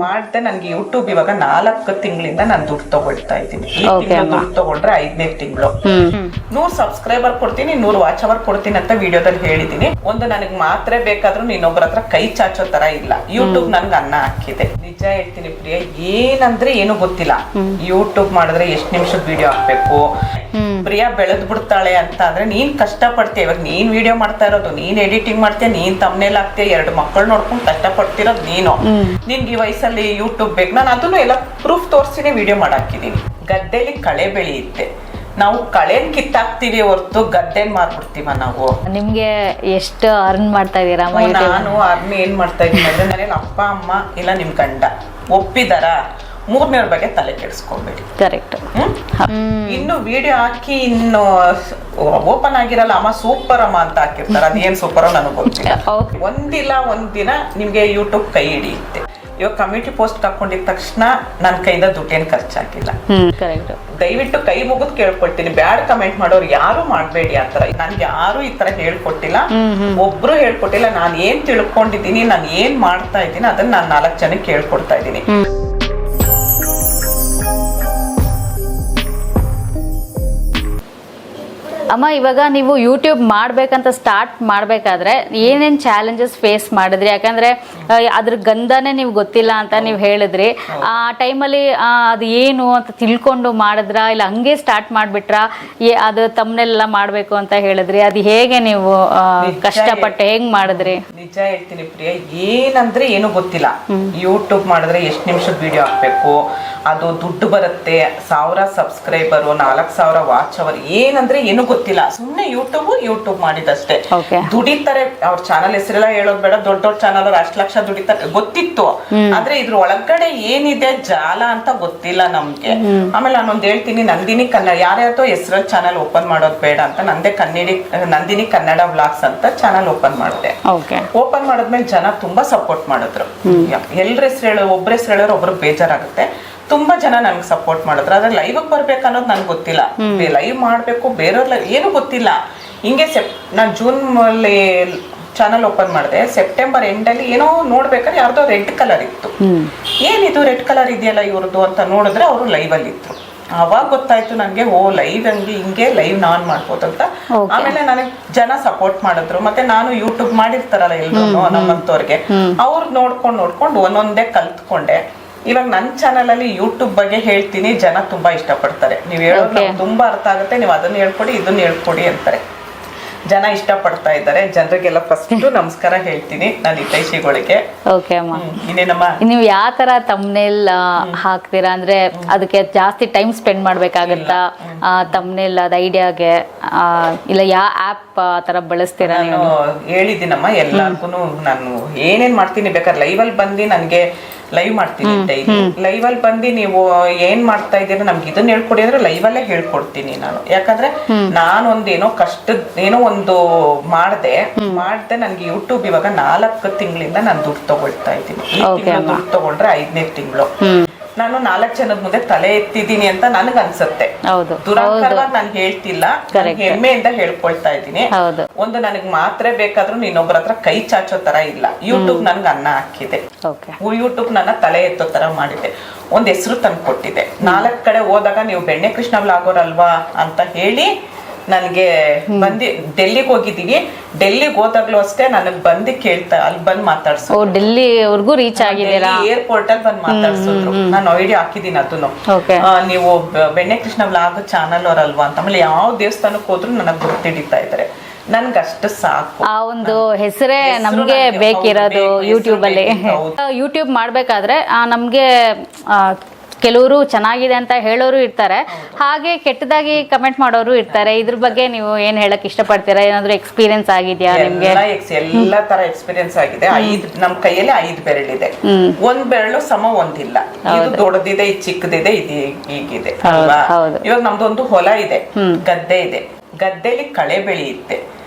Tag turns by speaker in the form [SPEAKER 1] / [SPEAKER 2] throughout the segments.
[SPEAKER 1] ಮಾಡ್ದೆ ನನ್ಗೆ ಯೂಟ್ಯೂಬ್ ಇವಾಗ 4 ತಿಂಗಳಿಂದ ನಾನು ದುಡ್ಡು ತಗೊಳ್ತಾ ಇದ್ದೀನಿ. ದುಡ್ಡು ತಗೊಂಡ್ರೆ 5ನೇ ತಿಂಗಳು 100 ಸಬ್ಸ್ಕ್ರೈಬರ್ ಕೊಡ್ತೀನಿ, 100 ವಾಚ್ ಅವರ್ ಕೊಡ್ತೀನಿ ಅಂತ ವಿಡಿಯೋದಲ್ಲಿ ಹೇಳಿದೀನಿ. ಒಂದು ನನಗ್ ಮಾತ್ರ ಬೇಕಾದ್ರೂ ಇನ್ನೊಬ್ಬರ ಹತ್ರ ಕೈ ಚಾಚೋ ತರ ಇಲ್ಲ. ಯೂಟ್ಯೂಬ್ ನನ್ಗೆ ಅನ್ನ ಹಾಕಿದೆ. ನಿಜ ಹೇಳ್ತೀನಿ ಪ್ರಿಯ, ಏನಂದ್ರೆ ಏನು ಗೊತ್ತಿಲ್ಲ. ಯೂಟ್ಯೂಬ್ ಮಾಡಿದ್ರೆ ಎಷ್ಟ್ ನಿಮಿಷದ ವಿಡಿಯೋ ಹಾಕ್ಬೇಕು, ಪ್ರಿಯಾ ಬೆಳೆದ್ ಬಿಡ್ತಾಳೆ ಅಂತ ಅಂದ್ರೆ ನೀನ್ ಕಷ್ಟ ಪಡ್ತೀಯ. ಇವಾಗ ನೀನ್ ವಿಡಿಯೋ ಮಾಡ್ತಾ ಇರೋದು, ನೀನ್ ಎಡಿಟಿಂಗ್ ಮಾಡ್ತೀಯ, ನೀನ್ ತಮ್ನೇಲ್ ಹಾಕ್ತೀಯ, 2 ಮಕ್ಕಳು ನೋಡ್ಕೊಂಡು ಕಷ್ಟ ಪಡ್ತಿರೋದು ನೀನು. ನಿನ್ಗೆ ಈ ವಯಸ್ಸಲ್ಲಿ ಯೂಟ್ಯೂಬ್ ಬೇಕು. ನಾನು ಅದನ್ನು ಎಲ್ಲ ಪ್ರೂಫ್ ತೋರಿಸಿನೇ ವಿಡಿಯೋ ಮಾಡಾಕಿದೀನಿ. ಗದ್ದೆಲಿ ಕಳೆ ಬೆಳೆಯುತ್ತೆ, ನಾವು ಕಳೆನ್ ಕಿತ್ತಾಕ್ತಿವಿ ಹೊರತು ಗದ್ದೆನ್ ಮಾರ್ಬಿಡ್ತೀವ ನಾವು.
[SPEAKER 2] ನಿಮ್ಗೆ ಎಷ್ಟು ಅರ್ನ್ ಮಾಡ್ತಾ ಇದೀರಾ?
[SPEAKER 1] ನಾನು ಅರ್ನ್ ಏನ್ ಮಾಡ್ತಾ ಇದೀನಿ ಅಂದ್ರೆ, ಮನೇಲಿ ಅಪ್ಪ ಅಮ್ಮ ಇಲ್ಲ ನಿಮ್ ಗಂಡ ಒಪ್ಪಿದಾರ, 3ನೇವ್ರ ಬಗ್ಗೆ ತಲೆ ಕೆಡಿಸ್ಕೊಬೇಡಿ.
[SPEAKER 2] ಕರೆಕ್ಟ್.
[SPEAKER 1] ಇನ್ನು ವಿಡಿಯೋ ಹಾಕಿ ಇನ್ನು ಓಪನ್ ಆಗಿರಲ್ಲ, ಅಮ್ಮ ಸೂಪರ್ ಅಮ್ಮ ಅಂತ ಹಾಕಿರ್ತಾರ. ಅದೇನ್ ಸೂಪರ್ ನನಗೆ ಗೊತ್ತಿಲ್ಲ. ಒಂದಿನ ನಿಮ್ಗೆ ಯೂಟ್ಯೂಬ್ ಕೈ ಹಿಡಿಯುತ್ತೆ. ಇವಾಗ ಕಮ್ಯುನಿಟಿ ಪೋಸ್ಟ್ ಹಾಕೊಂಡಿದ ತಕ್ಷಣ ನನ್ನ ಕೈಯಿಂದ ದುಡ್ಡೇನ್ ಖರ್ಚಾಗಿಲ್ಲ. ದಯವಿಟ್ಟು ಕೈ ಮುಗಿದ್ ಕೇಳ್ಕೊಳ್ತೀನಿ, ಬ್ಯಾಡ್ ಕಮೆಂಟ್ ಮಾಡೋರು ಯಾರು ಮಾಡ್ಬೇಡಿ ಆತರ. ನನ್ಗೆ ಯಾರು ಈ ತರ ಹೇಳ್ಕೊಟ್ಟಿಲ್ಲ, ಒಬ್ರು ಹೇಳ್ಕೊಟ್ಟಿಲ್ಲ. ನಾನ್ ಏನ್ ತಿಳ್ಕೊಂಡಿದ್ದೀನಿ, ನಾನ್ ಏನ್ ಮಾಡ್ತಾ ಇದ್ದೀನಿ ಅದನ್ನ ನಾನು 4 ಜನಕ್ಕೆ ಹೇಳ್ಕೊಡ್ತಾ ಇದ್ದೀನಿ.
[SPEAKER 2] ಅಮ್ಮ, ಇವಾಗ ನೀವು ಯೂಟ್ಯೂಬ್ ಮಾಡ್ಬೇಕಂತ ಸ್ಟಾರ್ಟ್ ಮಾಡ್ಬೇಕಾದ್ರೆ ಏನೇನ್ ಚಾಲೆಂಜಸ್ ಫೇಸ್ ಮಾಡಿದ್ರಿ? ಯಾಕಂದ್ರೆ ಅದ್ರ ಗಂಧನೇ ನೀವು ಗೊತ್ತಿಲ್ಲ ಅಂತ ನೀವು ಹೇಳಿದ್ರಿ. ಆ ಟೈಮಲ್ಲಿ ಅದು ಏನು ಅಂತ ತಿಳ್ಕೊಂಡು ಮಾಡಿದ್ರ, ಇಲ್ಲ ಹಂಗೆ ಸ್ಟಾರ್ಟ್ ಮಾಡ್ಬಿಟ್ರ? ಅದು ತಮ್ಮನೆಲ್ಲ ಮಾಡ್ಬೇಕು ಅಂತ ಹೇಳಿದ್ರಿ, ಅದು ಹೇಗೆ ನೀವು ಕಷ್ಟಪಟ್ಟು ಹೆಂಗ್ ಮಾಡಿದ್ರಿ?
[SPEAKER 1] ನಿಜ ಹೇಳ್ತೀನಿ ಪ್ರಿಯ, ಏನಂದ್ರೆ ಏನು ಗೊತ್ತಿಲ್ಲ. ಯೂಟ್ಯೂಬ್ ಮಾಡಿದ್ರೆ ಎಷ್ಟ್ ನಿಮಿಷದ ವಿಡಿಯೋ ಹಾಕ್ಬೇಕು, ಅದು ದುಡ್ಡು ಬರುತ್ತೆ, 1000 ಸಬ್ಸ್ಕ್ರೈಬರ್, 4000 ವಾಚ್ ಅವರ್, ಏನಂದ್ರೆ ಏನು ಗೊತ್ತಿಲ್ಲ. ಸುಮ್ನೆ ಯೂಟ್ಯೂಬ್ ಮಾಡಿದಷ್ಟೇ. ದುಡಿತಾರೆ. ಅವ್ರ ಚಾನಲ್ ಹೆಸರೆಲ್ಲ ಹೇಳೋದ್ ಬೇಡ, ದೊಡ್ಡ ಚಾನಲ್ ಅವ್ರು 1 ಲಕ್ಷ ದುಡಿತಾರೆ ಗೊತ್ತಿತ್ತು. ಆದ್ರೆ ಇದ್ರ ಒಳಗಡೆ ಏನಿದೆ ಜಾಲ ಅಂತ ಗೊತ್ತಿಲ್ಲ ನಮ್ಗೆ. ಆಮೇಲೆ ನಾನೊಂದ್ ಹೇಳ್ತೀನಿ, ನಂದಿನಿ ಕನ್ನಡ, ಯಾರ್ಯಾರ್ದೋ ಹೆಸರಲ್ಲಿ ಚಾನಲ್ ಓಪನ್ ಮಾಡೋದ್ ಬೇಡ ಅಂತ ನಂದಿನಿ ಕನ್ನಡ ವ್ಲಾಗ್ಸ್ ಅಂತ ಚಾನಲ್ ಓಪನ್ ಮಾಡಿದೆ. ಓಪನ್ ಮಾಡದ್ಮೇಲೆ ಜನ ತುಂಬಾ ಸಪೋರ್ಟ್ ಮಾಡಿದ್ರು. ಎಲ್ರ ಹೆಸರು ಒಬ್ರ ಹೆಸರು ಹೇಳೋರು ಒಬ್ರು ಬೇಜಾರಾಗುತ್ತೆ. ತುಂಬಾ ಜನ ನನ್ಗೆ ಸಪೋರ್ಟ್ ಮಾಡಿದ್ರು. ಆದ್ರೆ ಲೈವ್ ಬರ್ಬೇಕು ಅನ್ನೋದು ನನ್ಗೆ ಗೊತ್ತಿಲ್ಲ. ಲೈವ್ ಮಾಡ್ಬೇಕು, ಬೇರೆಯವ್ರ ಏನು ಗೊತ್ತಿಲ್ಲ. ಹಿಂಗೆ ನಾನು ಜೂನ್ ಅಲ್ಲಿ ಚಾನಲ್ ಓಪನ್ ಮಾಡಿದೆ. ಸೆಪ್ಟೆಂಬರ್ ಎಂಡಲ್ಲಿ ಏನೋ ನೋಡ್ಬೇಕಾದ್ರೆ ಯಾರ್ದೋ ರೆಡ್ ಕಲರ್ ಇತ್ತು. ಏನಿದು ರೆಡ್ ಕಲರ್ ಇದೆಯಲ್ಲ ಇವ್ರದ್ದು ಅಂತ ನೋಡಿದ್ರೆ ಅವರು ಲೈವ್ ಅಲ್ಲಿ ಇದ್ರು. ಅವಾಗ ಗೊತ್ತಾಯ್ತು ನನ್ಗೆ, ಓ ಲೈವ್ ಹಿಂಗೆ ಲೈವ್ ನಾನ್ ಮಾಡ್ಬೋದಂತ. ಆಮೇಲೆ ನನಗೆ ಜನ ಸಪೋರ್ಟ್ ಮಾಡಿದ್ರು. ಮತ್ತೆ ನಾನು ಯೂಟ್ಯೂಬ್ ಮಾಡಿರ್ತಾರಲ್ಲ ಎಲ್ರು ನಮ್ಮಂತವ್ರಿಗೆ, ಅವ್ರು ನೋಡ್ಕೊಂಡು ಒಂದೊಂದೇ ಕಲ್ತ್ಕೊಂಡೆ. ಇವಾಗ ನನ್ನ ಚಾನಲ್ ಅಲ್ಲಿ ಯೂಟ್ಯೂಬ್ ಬಗ್ಗೆ ಹೇಳ್ತೀನಿ, ಜನ ತುಂಬಾ ಇಷ್ಟಪಡ್ತಾರೆ. ನೀವ್ ಹೇಳೋದು ತುಂಬಾ ಅರ್ಥ ಆಗುತ್ತೆ, ನೀವು ಅದನ್ನ ಹೇಳ್ಕೊಡಿ ಇದನ್ನ ಹೇಳ್ಕೊಡಿ ಅಂತಾರೆ. ಜನ ಇಷ್ಟಪಡ್ತಾ ಇದ್ದಾರೆ. ಜನರಿಗೆಲ್ಲ ಫಸ್ಟ್ ನಮಸ್ಕಾರ ಹೇಳ್ತೀನಿ ನಾನು ಹಿತೈಷಿಗಳಿಗೆ. ಇನ್ನೇನಮ್ಮ,
[SPEAKER 2] ನೀವು ಯಾವ ತರ ತಮ್ನೇಲ್ ಹಾಕ್ತೀರಾ? ಅಂದ್ರೆ ಅದಕ್ಕೆ ಜಾಸ್ತಿ ಟೈಮ್ ಸ್ಪೆಂಡ್ ಮಾಡ್ಬೇಕಾಗತ್ತಾ ತಮ್ನೇಲ್ ಅದ ಐಡಿಯಾಗೆ? ಇಲ್ಲ ಯಾವ ಆಪ್ ಆ ತರ ಬಳಸ್ತೀರಾ?
[SPEAKER 1] ನಾನು ಹೇಳಿದ್ದೀನಮ್ಮ ಎಲ್ಲಾರ್ಗು. ನಾನು ಏನೇನ್ ಮಾಡ್ತೀನಿ ಬೇಕಾದ್ರೆ ಲೈವ್ ಅಲ್ಲಿ ಬಂದು ನನ್ಗೆ ಲೈವ್ ಮಾಡ್ತೀನಿ ಡೈಲಿ. ಲೈವ್ ಅಲ್ಲಿ ಬಂದು ನೀವು ಏನ್ ಮಾಡ್ತಾ ಇದ್ದೀರ ನಮ್ಗೆ ಇದನ್ನ ಹೇಳ್ಕೊಡಿ ಅಂದ್ರೆ ಲೈವ್ ಅಲ್ಲೇ ಹೇಳ್ಕೊಡ್ತೀನಿ ನಾನು. ಯಾಕಂದ್ರೆ ನಾನೊಂದೇನೋ ಏನೋ ಒಂದು ಮಾಡ್ದೆ ನನ್ಗೆ ಯೂಟ್ಯೂಬ್ ಇವಾಗ 4 ತಿಂಗಳಿಂದ ನಾನು ದುಡ್ಡು ತಗೊಳ್ತಾ ಇದ್ದೀನಿ. ಈ ತಿಂಗಳು ದುಡ್ಡು ತಗೊಂಡ್ರೆ 5ನೇ ತಿಂಗಳು ನಾನು 4 ಜನದ ಮುಂದೆ ತಲೆ ಎತ್ತಿದ್ದೀನಿ ಅಂತ ನನ್ಗೆ ಅನ್ಸುತ್ತೆ. ದುರಾಂಕಾರವಾಗಿ ನಾನು ಹೇಳ್ತಿಲ್ಲ, ಹೆಮ್ಮೆಯಿಂದ ಹೇಳ್ಕೊಳ್ತಾ ಇದ್ದೀನಿ. ಒಂದು ನನಗ್ ಮಾತ್ರ ಬೇಕಾದ್ರೂ ಇನ್ನೊಬ್ಬರ ಹತ್ರ ಕೈ ಚಾಚೋ ತರ ಇಲ್ಲ. ಯೂಟ್ಯೂಬ್ ನನ್ಗೆ ಅನ್ನ ಹಾಕಿದೆ. ಯೂಟ್ಯೂಬ್ ನನ್ನ ತಲೆ ಎತ್ತೋ ತರ ಮಾಡಿದೆ. ಒಂದ್ ಹೆಸರು ತಂದು ಕೊಟ್ಟಿದೆ. 4 ಕಡೆ ಹೋದಾಗ ನೀವು ಬೆಣ್ಣೆ ಕೃಷ್ಣ ವ್ಲಾಗರ್ ಅಂತ ಹೇಳಿ ನನಗೆ ಡೆಲ್ಲಿಗೆ ಹೋಗಿದೀವಿ. ಡೆಲ್ಲಿಗೆ ಹೋದಾಗ್ಲೂ ಅಷ್ಟೇ ನನಗ್ ಬಂದು ಕೇಳ್ತಾ, ಅಲ್ಲಿ ಬಂದ್ ಮಾತಾಡ್ಸೋ,
[SPEAKER 2] ಡೆಲ್ಲಿವರೆಗೂ ರೀಚ್ ಆಗಿದ್ದೀರಾ?
[SPEAKER 1] ಏರ್ಪೋರ್ಟ್ ಅಲ್ಲಿ ಬಂದ್ ಮಾತಾಡ್ಸಿದ್ರು. ನಾನು ವಿಡಿಯೋ ಹಾಕಿದೀನಿ ಅದನ್ನು. ನೀವು ಬೆಣ್ಣೆ ಕೃಷ್ಣ ವ್ಲಾಗ್ ಚಾನಲ್ ಅವರಲ್ವಾ ಅಂತ. ಆಮೇಲೆ ಯಾವ ದೇವಸ್ಥಾನಕ್ಕೆ ಹೋದ್ರು ನನಗ್ ಗುರ್ತಿಡಿತಾ ಇದಾರೆ. ನನ್ಗಷ್ಟು ಸಾಕು.
[SPEAKER 2] ಆ ಒಂದು ಹೆಸರೇ ನಮ್ಗೆ ಬೇಕಿರೋದು ಯೂಟ್ಯೂಬ್ ಅಲ್ಲಿ. ಯೂಟ್ಯೂಬ್ ಮಾಡ್ಬೇಕಾದ್ರೆ ನಮ್ಗೆ ಕೆಲವರು ಚೆನ್ನಾಗಿದೆ ಅಂತ ಹೇಳೋರು ಇರ್ತಾರೆ, ಹಾಗೆ ಕೆಟ್ಟದಾಗಿ ಕಮೆಂಟ್ ಮಾಡೋರು ಇರ್ತಾರೆ. ಇದ್ರ ಬಗ್ಗೆ ನೀವು ಏನ್ ಹೇಳಕ್ ಇಷ್ಟಪಡ್ತೀರಾ? ಏನಾದ್ರು ಎಕ್ಸ್ಪೀರಿಯನ್ಸ್ ಆಗಿದ್ಯಾ ನಿಮ್ಗೆ?
[SPEAKER 1] ಎಲ್ಲಾ ತರ ಎಕ್ಸ್ಪೀರಿಯನ್ಸ್ ಆಗಿದೆ. ನಮ್ ಕೈಯಲ್ಲಿ 5 ಬೆರಳಿದೆ. ಒಂದ್ ಬೆರಳು ಸಮ ಒಂದಿಲ್ಲ. ಇದು ದೊಡ್ಡದಿದೆ, ಇದು ಚಿಕ್ಕದಿದೆ, ಇದು ಹೀಗಿದೆ ಅಲ್ವಾ? ಇವಾಗ ನಮ್ದೊಂದು ಹೊಲ ಇದೆ, ಗದ್ದೆ ಇದೆ. ಗದ್ದೆಲಿ ಕಳೆ ಬೆಳೆಯುತ್ತೆ.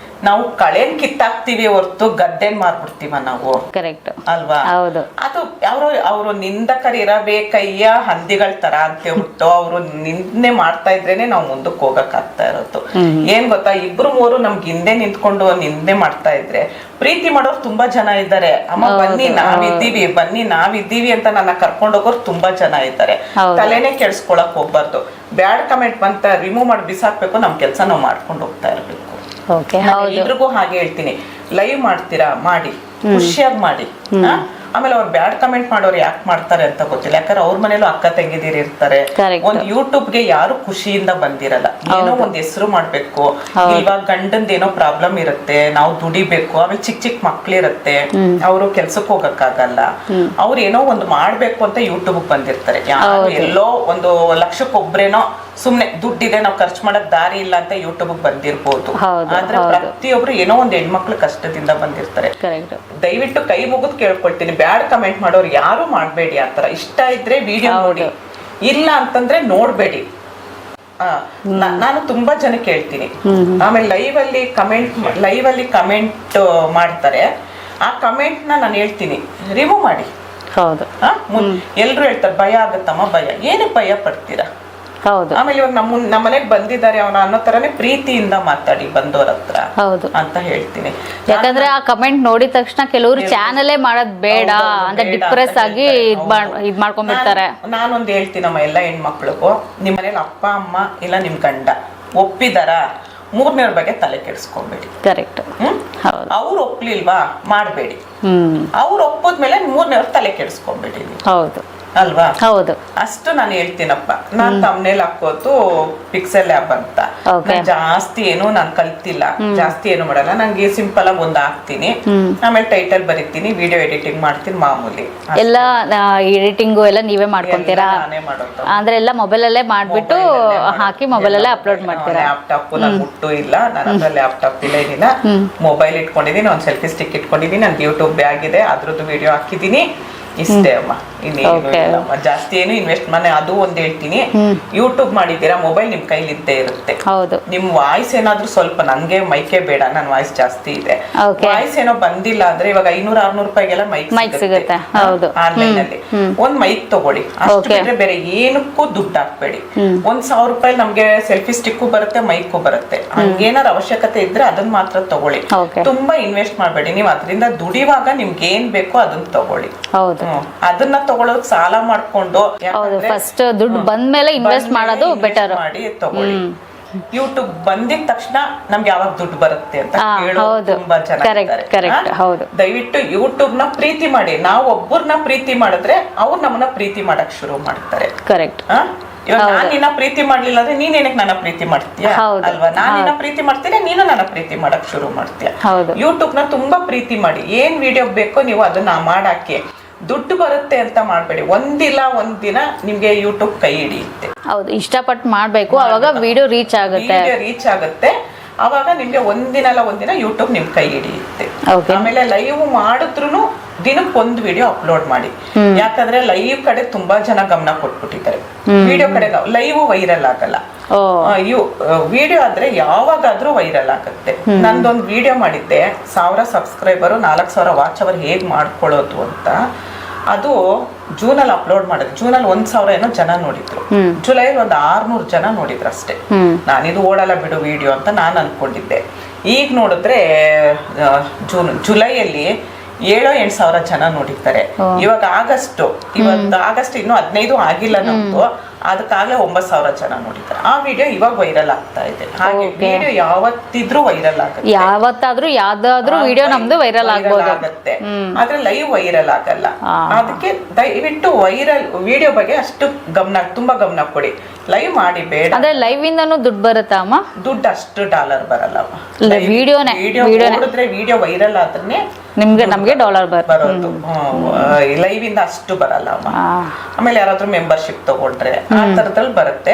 [SPEAKER 1] ನಾವು ಕಳೆನ್ ಕಿತ್ತಾಕ್ತಿವಿ ಹೊರ್ತು ಗದ್ದೆನ್ ಮಾರ್ಬಿಡ್ತೀವ ನಾವು.
[SPEAKER 2] ಕರೆಕ್ಟ್
[SPEAKER 1] ಅಲ್ವಾ?
[SPEAKER 2] ಹೌದು.
[SPEAKER 1] ಅದು ಅವರು ನಿಂದಕರು ಇರಬೇಕಯ್ಯ ಹಂದಿಗಳ ತರ ಅಂತ ಹೇಳ್ಬಿಟ್ಟು ಅವರು ನಿಂದನೆ ಮಾಡ್ತಾ ಇದ್ರೇನೆ ನಾವು ಮುಂದಕ್ಕೆ ಹೋಗಕ್ ಆಗ್ತಾ ಇರೋದು. ಏನ್ ಗೊತ್ತಾ, ಇಬ್ರು ಮೂರು ನಮ್ಗೆ ಹಿಂದೆ ನಿಂತ್ಕೊಂಡು ನಿಂದೆ ಮಾಡ್ತಾ ಇದ್ರೆ ಪ್ರೀತಿ ಮಾಡೋರು ತುಂಬಾ ಜನ ಇದ್ದಾರೆ. ಅಮ್ಮ ಬನ್ನಿ ನಾವಿದ್ದೀವಿ ಅಂತ ನನ್ನ ಕರ್ಕೊಂಡು ಹೋಗೋರು ತುಂಬಾ ಜನ ಇದ್ದಾರೆ. ತಲೆನೇ ಕೆಡ್ಸ್ಕೊಳಕ್ ಹೋಗ್ಬಾರ್ದು. ಬ್ಯಾಡ್ ಕಮೆಂಟ್ ಬಂತ ರಿಮೂವ್ ಮಾಡಿ ಬಿಸಾಕ್ಬೇಕು, ನಮ್ ಕೆಲ್ಸ ನಾವು ಮಾಡ್ಕೊಂಡು ಹೋಗ್ತಾ ಇರ್ಬೇಕು. ಎಲ್ರಿಗೂ ಹಾಗೆ ಹೇಳ್ತೀನಿ, ಲೈವ್ ಮಾಡ್ತೀರಾ ಮಾಡಿ, ಖುಷಿಯಾಗಿ ಮಾಡಿ. ಆಮೇಲೆ ಅವ್ರು ಬ್ಯಾಡ್ ಕಮೆಂಟ್ ಮಾಡೋರು ಯಾಕೆ ಮಾಡ್ತಾರೆ ಅಂತ ಗೊತ್ತಿಲ್ಲ. ಯಾಕಂದ್ರೆ ಅವ್ರ ಮನೇಲೂ ಅಕ್ಕ ತಂಗಿದಿರು ಇರ್ತಾರೆ. ಒಂದ್ ಯೂಟ್ಯೂಬ್ಗೆ ಯಾರು ಖುಷಿಯಿಂದ ಬಂದಿರಲ್ಲ. ಏನೋ ಒಂದ್ ಹೆಸರು ಮಾಡ್ಬೇಕು, ಇವಾಗ ಗಂಡಂದ ಏನೋ ಪ್ರಾಬ್ಲಮ್ ಇರುತ್ತೆ, ನಾವು ದುಡಿಬೇಕು. ಆಮೇಲೆ ಚಿಕ್ಕ ಮಕ್ಳಿರತ್ತೆ, ಅವರು ಕೆಲ್ಸಕ್ಕೆ ಹೋಗಕ್ಕಾಗಲ್ಲ. ಅವ್ರು ಏನೋ ಒಂದು ಮಾಡ್ಬೇಕು ಅಂತ ಯೂಟ್ಯೂಬ್ ಬಂದಿರ್ತಾರೆ. ಯಾರು ಎಲ್ಲೋ ಒಂದು ಲಕ್ಷಕ್ಕೊಬ್ರೇನೋ ಸುಮ್ನೆ ದುಡ್ಡಿದೆ ನಾವು ಖರ್ಚು ಮಾಡಕ್ ದಾರಿ ಇಲ್ಲ ಅಂತ ಯೂಟ್ಯೂಬ್ ಬಂದಿರ್ಬೋದು. ಆದ್ರೆ ಪ್ರತಿಯೊಬ್ರು ಏನೋ ಒಂದ್ ಹೆಣ್ಮಕ್ಳು ಕಷ್ಟದಿಂದ ಬಂದಿರ್ತಾರೆ. ದಯವಿಟ್ಟು ಕೈ ಮುಗಿದ್ ಕೇಳ್ಕೊಳ್ತೀನಿ, ಬ್ಯಾಡ್ ಕಮೆಂಟ್ ಮಾಡೋರು ಯಾರು ಮಾಡ್ಬೇಡಿ. ಆತರ ಇಷ್ಟ ಇದ್ರೆ ವಿಡಿಯೋ ನೋಡಿ, ಇಲ್ಲ ಅಂತಂದ್ರೆ ನೋಡ್ಬೇಡಿ. ನಾನು ತುಂಬಾ ಜನ ಕೇಳ್ತೀನಿ. ಆಮೇಲೆ ಲೈವ್ ಅಲ್ಲಿ ಕಮೆಂಟ್ ಮಾಡ್ತಾರೆ. ಆ ಕಮೆಂಟ್ ನಾನು ಹೇಳ್ತೀನಿ ರಿಮೂವ್ ಮಾಡಿ.
[SPEAKER 2] ಹೌದು.
[SPEAKER 1] ಎಲ್ರು ಹೇಳ್ತಾರೆ ಭಯ ಆಗತ್ತಮ್ಮ, ಭಯ ಏನಕ್ಕೆ ಭಯ ಪಡ್ತೀರಾ?
[SPEAKER 2] ಹೌದು.
[SPEAKER 1] ಆಮೇಲೆ ಇವಾಗ ನಮ್ಮ ಮನೆಗ್ ಬಂದಿದ್ದಾರೆ ಅವನ ಅನ್ನೋ ತರನೇ ಪ್ರೀತಿಯಿಂದ ಮಾತಾಡಿ ಬಂದವ್ರ ಹತ್ರ ಅಂತ ಹೇಳ್ತೀನಿ.
[SPEAKER 2] ಯಾಕಂದ್ರೆ ಆ ಕಮೆಂಟ್ ನೋಡಿದ ತಕ್ಷಣ ಕೆಲವರು ಚಾನಲೇ ಮಾಡೋದ್ ಬೇಡ ಅಂತ ಡಿಪ್ರೆಸ್ ಆಗಿ ಇದ್ ಮಾಡ್ಕೊಂಡ್ಬಿಡ್ತಾರೆ.
[SPEAKER 1] ನಾನೊಂದ್ ಹೇಳ್ತೀನಮ್ಮ ಎಲ್ಲ ಹೆಣ್ಮಕ್ಳಿಗೂ, ನಿಮ್ ಮನೇಲಿ ಅಪ್ಪ ಅಮ್ಮ ಇಲ್ಲ ನಿಮ್ ಗಂಡ ಒಪ್ಪಿದಾರ, ಮೂರನೇವ್ರ ಬಗ್ಗೆ ತಲೆ ಕೆಡಿಸ್ಕೊಂಬೇಡಿ.
[SPEAKER 2] ಕರೆಕ್ಟ್.
[SPEAKER 1] ಅವ್ರು ಒಪ್ಲಿಲ್ವಾ ಮಾಡ್ಬೇಡಿ. ಅವ್ರು ಒಪ್ಪದ್ಮೇಲೆ ಮೂರನೇವ್ರ ತಲೆ ಕೆಡಿಸ್ಕೊಂಬೇಡಿ.
[SPEAKER 2] ಹೌದು
[SPEAKER 1] ಅಲ್ವಾ?
[SPEAKER 2] ಹೌದು.
[SPEAKER 1] ಅಷ್ಟು ನಾನು ಹೇಳ್ತೀನಪ್ಪ. ನಾನ್ ತಮ್ನೇಲ್ ಹಾಕೋದು ಪಿಕ್ಸೆಲ್ ಲ್ಯಾಬ್ ಅಂತ. ಜಾಸ್ತಿ ಏನು ನಾನು ಕಲ್ತಿಲ್ಲ, ಜಾಸ್ತಿ ಏನು ಮಾಡಲ್ಲ. ನಂಗೆ ಸಿಂಪಲ್ ಆಗಿ ಒಂದ್ ಹಾಕ್ತೀನಿ, ಆಮೇಲೆ ಟೈಟಲ್ ಬರೀತೀನಿ, ವಿಡಿಯೋ ಎಡಿಟಿಂಗ್ ಮಾಡ್ತೀನಿ ಮಾಮೂಲಿ.
[SPEAKER 2] ಎಲ್ಲ ಎಡಿಟಿಂಗು ಎಲ್ಲ ನೀವೇ ಮಾಡ್ಕೊಂತೀರಾ?
[SPEAKER 1] ನಾನೇ ಮಾಡೋದು.
[SPEAKER 2] ಅಂದ್ರೆ ಎಲ್ಲ ಮೊಬೈಲ್ ಅಲ್ಲೇ ಮಾಡ್ಬಿಟ್ಟು ಹಾಕಿ ಮೊಬೈಲ್ ಅಲ್ಲೇ ಅಪ್ಲೋಡ್ ಮಾಡ್ತೀರಾ?
[SPEAKER 1] ಲ್ಯಾಪ್ಟಾಪ್ ನನ್ ಮುಟ್ಟು ಇಲ್ಲ, ನನ್ನ ಹತ್ರ ಲ್ಯಾಪ್ಟಾಪ್ ಇಲ್ಲ, ಏನಿಲ್ಲ. ಮೊಬೈಲ್ ಇಟ್ಕೊಂಡಿದೀನಿ, ಒಂದ್ ಸೆಲ್ಫಿ ಸ್ಟಿಕ್ ಇಟ್ಕೊಂಡಿದೀನಿ, ನನ್ಗೆ ಯೂಟ್ಯೂಬ್ ಬ್ಯಾಗ್ ಇದೆ, ಅದ್ರದ್ದು ವಿಡಿಯೋ ಹಾಕಿದೀನಿ. ಇಷ್ಟೇ ಅಮ್ಮ, ಇನ್ನೇನು ಜಾಸ್ತಿ ಏನು ಇನ್ವೆಸ್ಟ್ ಅದು ಒಂದ್ ಹೇಳ್ತೀನಿ. ಯೂಟ್ಯೂಬ್ ಮಾಡಿದ್ದೀರಾ, ಮೊಬೈಲ್ ನಿಮ್ ಕೈಲಿ ಇದ್ದೇ ಇರುತ್ತೆ. ನಿಮ್ ವಾಯ್ಸ್ ಏನಾದ್ರೂ ಸ್ವಲ್ಪ, ನನ್ಗೆ ಮೈಕೆ ಬೇಡ, ನನ್ ವಾಯ್ಸ್ ಜಾಸ್ತಿ ಇದೆ, ವಾಯ್ಸ್ ಏನೋ ಬಂದಿಲ್ಲ ಅಂದ್ರೆ ಇವಾಗ 500-600 ರೂಪಾಯಿಗೆಲ್ಲ ಮೈಕ್ ಸಿಗುತ್ತೆ ಆನ್ಲೈನ್ ಅಲ್ಲಿ. ಒಂದ್ ಮೈಕ್ ತಗೊಳ್ಳಿ, ಅಷ್ಟು ಬಿಟ್ರೆ ಬೇರೆ ಏನಕ್ಕೂ ದುಡ್ಡು ಹಾಕ್ಬೇಡಿ. 1,000 ರೂಪಾಯಿ ನಮ್ಗೆ ಸೆಲ್ಫಿ ಸ್ಟಿಕ್ಕು ಬರುತ್ತೆ, ಮೈಕು ಬರುತ್ತೆ. ಹಂಗೇನಾರ ಅವಶ್ಯಕತೆ ಇದ್ರೆ ಅದನ್ನ ಮಾತ್ರ ತಗೊಳ್ಳಿ, ತುಂಬಾ ಇನ್ವೆಸ್ಟ್ ಮಾಡ್ಬೇಡಿ. ನೀವು ಅದರಿಂದ ದುಡಿವಾಗ ನಿಮ್ಗೆ ಏನ್ ಬೇಕೋ ಅದನ್ನ ತಗೊಳ್ಳಿ. ಅದನ್ನ ತಗೊಳ್ಳೋದಕ್ಕೆ ಸಾಲ ಮಾಡ್ಕೊಂಡು
[SPEAKER 2] ಫಸ್ಟ್ ದುಡ್ಡು ಬಂದ್ಮೇಲೆ ಇನ್ವೆಸ್ಟ್ ಮಾಡೋದು ಬೆಟರ್
[SPEAKER 1] ಮಾಡಿ ತಗೊಳ್ಳಿ. ಯೂಟ್ಯೂಬ್ ಬಂದಿದ ತಕ್ಷಣ ನಮ್ಗೆ ಯಾವಾಗ ದುಡ್ಡು ಬರುತ್ತೆ ಅಂತ ಕೇಳೋದು ತುಂಬಾ ಜನ. ದಯವಿಟ್ಟು ಯೂಟ್ಯೂಬ್ ನ ಪ್ರೀತಿ ಮಾಡಿ. ನಾವು ಒಬ್ಬರನ್ನ ಪ್ರೀತಿ ಮಾಡಿದ್ರೆ ಅವ್ರು ನಮ್ಮನ್ನ ಪ್ರೀತಿ ಮಾಡಕ್ ಶುರು ಮಾಡ್ತಾರೆ.
[SPEAKER 2] ಕರೆಕ್ಟ್.
[SPEAKER 1] ಇವಾಗ ನಾನ್ ನಿನ್ನ ಪ್ರೀತಿ ಮಾಡ್ಲಿಲ್ಲ ಅಂದ್ರೆ ನೀನ್ ಏನಕ್ಕೆ ನನ್ನ ಪ್ರೀತಿ ಮಾಡ್ತೀಯ ಅಲ್ವಾ? ನಾನ್ ನಿನ್ನ ಪ್ರೀತಿ ಮಾಡ್ತೀನಿ, ನೀನು ನನ್ನ ಪ್ರೀತಿ ಮಾಡಕ್ ಶುರು ಮಾಡ್ತೀಯ. ಯೂಟ್ಯೂಬ್ ನ ತುಂಬಾ ಪ್ರೀತಿ ಮಾಡಿ. ಏನ್ ವಿಡಿಯೋ ಬೇಕೋ ನೀವು ಅದನ್ನ ಮಾಡಾಕಿ. ದುಡ್ಡು ಬರುತ್ತೆ ಅಂತ ಮಾಡ್ಬೇಡಿ. ಒಂದಿಲ್ಲ ಒಂದಿನ ನಿಮ್ಗೆ ಯೂಟ್ಯೂಬ್ ಕೈ ಹಿಡಿಯುತ್ತೆ.
[SPEAKER 2] ಹೌದು, ಇಷ್ಟಪಟ್ಟು ಮಾಡ್ಬೇಕು, ಅವಾಗ ವಿಡಿಯೋ ರೀಚ್
[SPEAKER 1] ಆಗುತ್ತೆ. ಅವಾಗ ನಿಮ್ಗೆ ಒಂದಿನ ಯೂಟ್ಯೂಬ್ ನಿಮ್ ಕೈ ಹಿಡಿಯುತ್ತೆ. ಆಮೇಲೆ ಲೈವ್ ಮಾಡಿದ್ರು ದಿನಕ್ಕೊಂದು ವಿಡಿಯೋ ಅಪ್ಲೋಡ್ ಮಾಡಿ. ಯಾಕಂದ್ರೆ ಲೈವ್ ಕಡೆ ತುಂಬಾ ಜನ ಗಮನ ಕೊಟ್ಬಿಟ್ಟಿದ್ದಾರೆ, ವಿಡಿಯೋ ಕಡೆ. ಲೈವ್ ವೈರಲ್ ಆಗಲ್ಲ, ವಿಡಿಯೋ ಆದ್ರೆ ಯಾವಾಗಾದ್ರೂ ವೈರಲ್ ಆಗುತ್ತೆ. ನಂದೊಂದು ವಿಡಿಯೋ ಮಾಡಿದ್ದೆ, 1000 ಸಬ್ಸ್ಕ್ರೈಬರು 4000 ವಾಚ್ ಅವರ್ ಹೇಗ್ ಮಾಡ್ಕೊಳ್ಳೋದು ಅಂತ. ಅದು ಜೂನಲ್ಲಿ ಅಪ್ಲೋಡ್ ಮಾಡಿದ್ರು. ಜೂನಲ್ಲಿ 1000 ಏನೋ ಜನ ನೋಡಿದ್ರು, ಜುಲೈಲಿ ಒಂದು 600 ಜನ ನೋಡಿದ್ರು ಅಷ್ಟೇ. ನಾನಿದು ಓಡಲ್ಲ ಬಿಡು ವಿಡಿಯೋ ಅಂತ ನಾನು ಅನ್ಕೊಂಡಿದ್ದೆ. ಈಗ ನೋಡಿದ್ರೆ ಜುಲೈಯಲ್ಲಿ 7-8 ಸಾವಿರ ಜನ ನೋಡಿರ್ತಾರೆ. ಇವಾಗ ಆಗಸ್ಟ್ ಇನ್ನು 15 ಆಗಿಲ್ಲ ನಮ್ದು, ಅದಕ್ಕಾಗಲೇ 9,000 ಜನ ನೋಡಿದ್ದಾರೆ. ಆ ವಿಡಿಯೋ ಇವಾಗ ವೈರಲ್ ಆಗ್ತಾ ಇದೆ. ಹಾಗೆ ವಿಡಿಯೋ ಯಾವತ್ತಿದ್ರೂ ವೈರಲ್ ಆಗುತ್ತೆ,
[SPEAKER 2] ಯಾವತ್ತಾದ್ರೂ ಯಾವ್ದಾದ್ರೂ ವಿಡಿಯೋ ನಮ್ದು ವೈರಲ್ ಆಗುತ್ತೆ.
[SPEAKER 1] ಆದ್ರೆ ಲೈವ್ ವೈರಲ್ ಆಗಲ್ಲ. ಅದಕ್ಕೆ ದಯವಿಟ್ಟು ವೈರಲ್ ವಿಡಿಯೋ ಬಗ್ಗೆ ಅಷ್ಟು ತುಂಬಾ ಗಮನ ಕೊಡಿ. ಲೈವ್ ಮಾಡಿ ಬೇಡ.
[SPEAKER 2] ಅಂದ್ರೆ ಲೈವ್ ಇಂದನೂ ದುಡ್ಡು ಬರುತ್ತಾ ಅಮ್ಮ?
[SPEAKER 1] ದುಡ್ಡು ಅಷ್ಟು ಡಾಲರ್ ಬರಲ್ಲ.
[SPEAKER 2] ವಿಡಿಯೋ
[SPEAKER 1] ನೋಡಿದ್ರೆ ವಿಡಿಯೋ ವೈರಲ್ ಆದ್ರೆ
[SPEAKER 2] ನಮ್ಗೆ ಡಾಲರ್
[SPEAKER 1] ಬರೋದು. ಲೈವ್ ಇಂದ ಅಷ್ಟು ಬರಲ್ಲ. ಆಮೇಲೆ ಯಾರಾದ್ರೂ ಮೆಂಬರ್ಶಿಪ್ ತಗೊಂಡ್ರೆ ಆ ತರದಲ್ಲಿ ಬರುತ್ತೆ.